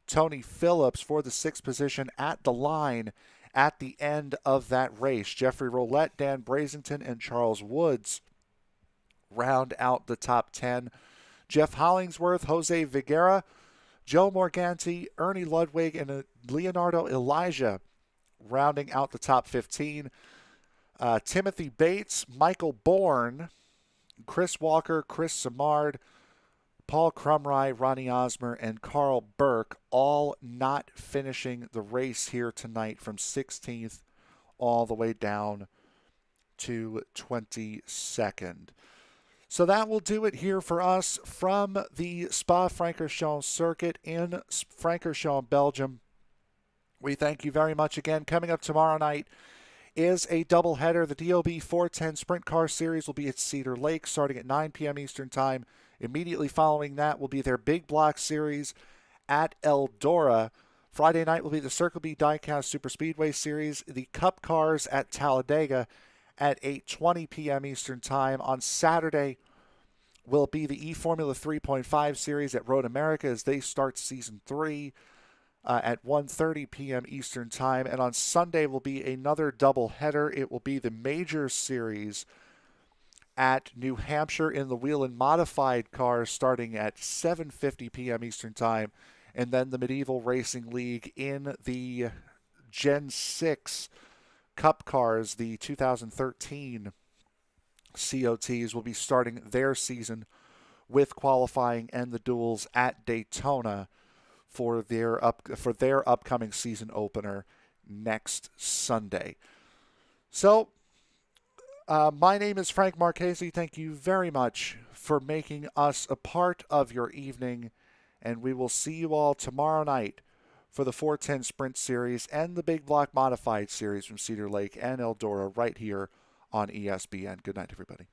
Tony Phillips for the 6th position at the line at the end of that race. Jeffrey Roulette, Dan Brazington, and Charles Woods round out the top 10. Jeff Hollingsworth, Jose Viguera, Joe Morganti, Ernie Ludwig, and Leonardo Elijah rounding out the top 15. Timothy Bates, Michael Bourne, Chris Walker, Chris Samard, Paul Crumry, Ronnie Osmer, and Carl Burke all not finishing the race here tonight from 16th all the way down to 22nd. So that will do it here for us from the Spa-Francorchamps circuit in Francorchamps, Belgium. We thank you very much again. Coming up tomorrow night is a doubleheader. The DOB 410 Sprint Car Series will be at Cedar Lake starting at 9 p.m. Eastern Time. Immediately following that will be their Big Block Series at Eldora. Friday night will be the Circle B Diecast Super Speedway Series, the Cup Cars at Talladega at 8:20 p.m. Eastern Time. On Saturday, will be the eFormula 3.5 series at Road America as they start Season 3 at 1:30 p.m. Eastern Time. And on Sunday will be another doubleheader. It will be the Major Series at New Hampshire in the Wheel and Modified cars starting at 7:50 p.m. Eastern Time. And then the Medieval Racing League in the Gen 6 Cup cars, the 2013 COTs, will be starting their season with qualifying and the duels at Daytona for their upcoming season opener next Sunday. So, my name is Frank Marchese. Thank you very much for making us a part of your evening, and we will see you all tomorrow night for the 410 Sprint Series and the Big Block Modified Series from Cedar Lake and Eldora right here on ESPN. Good night, everybody.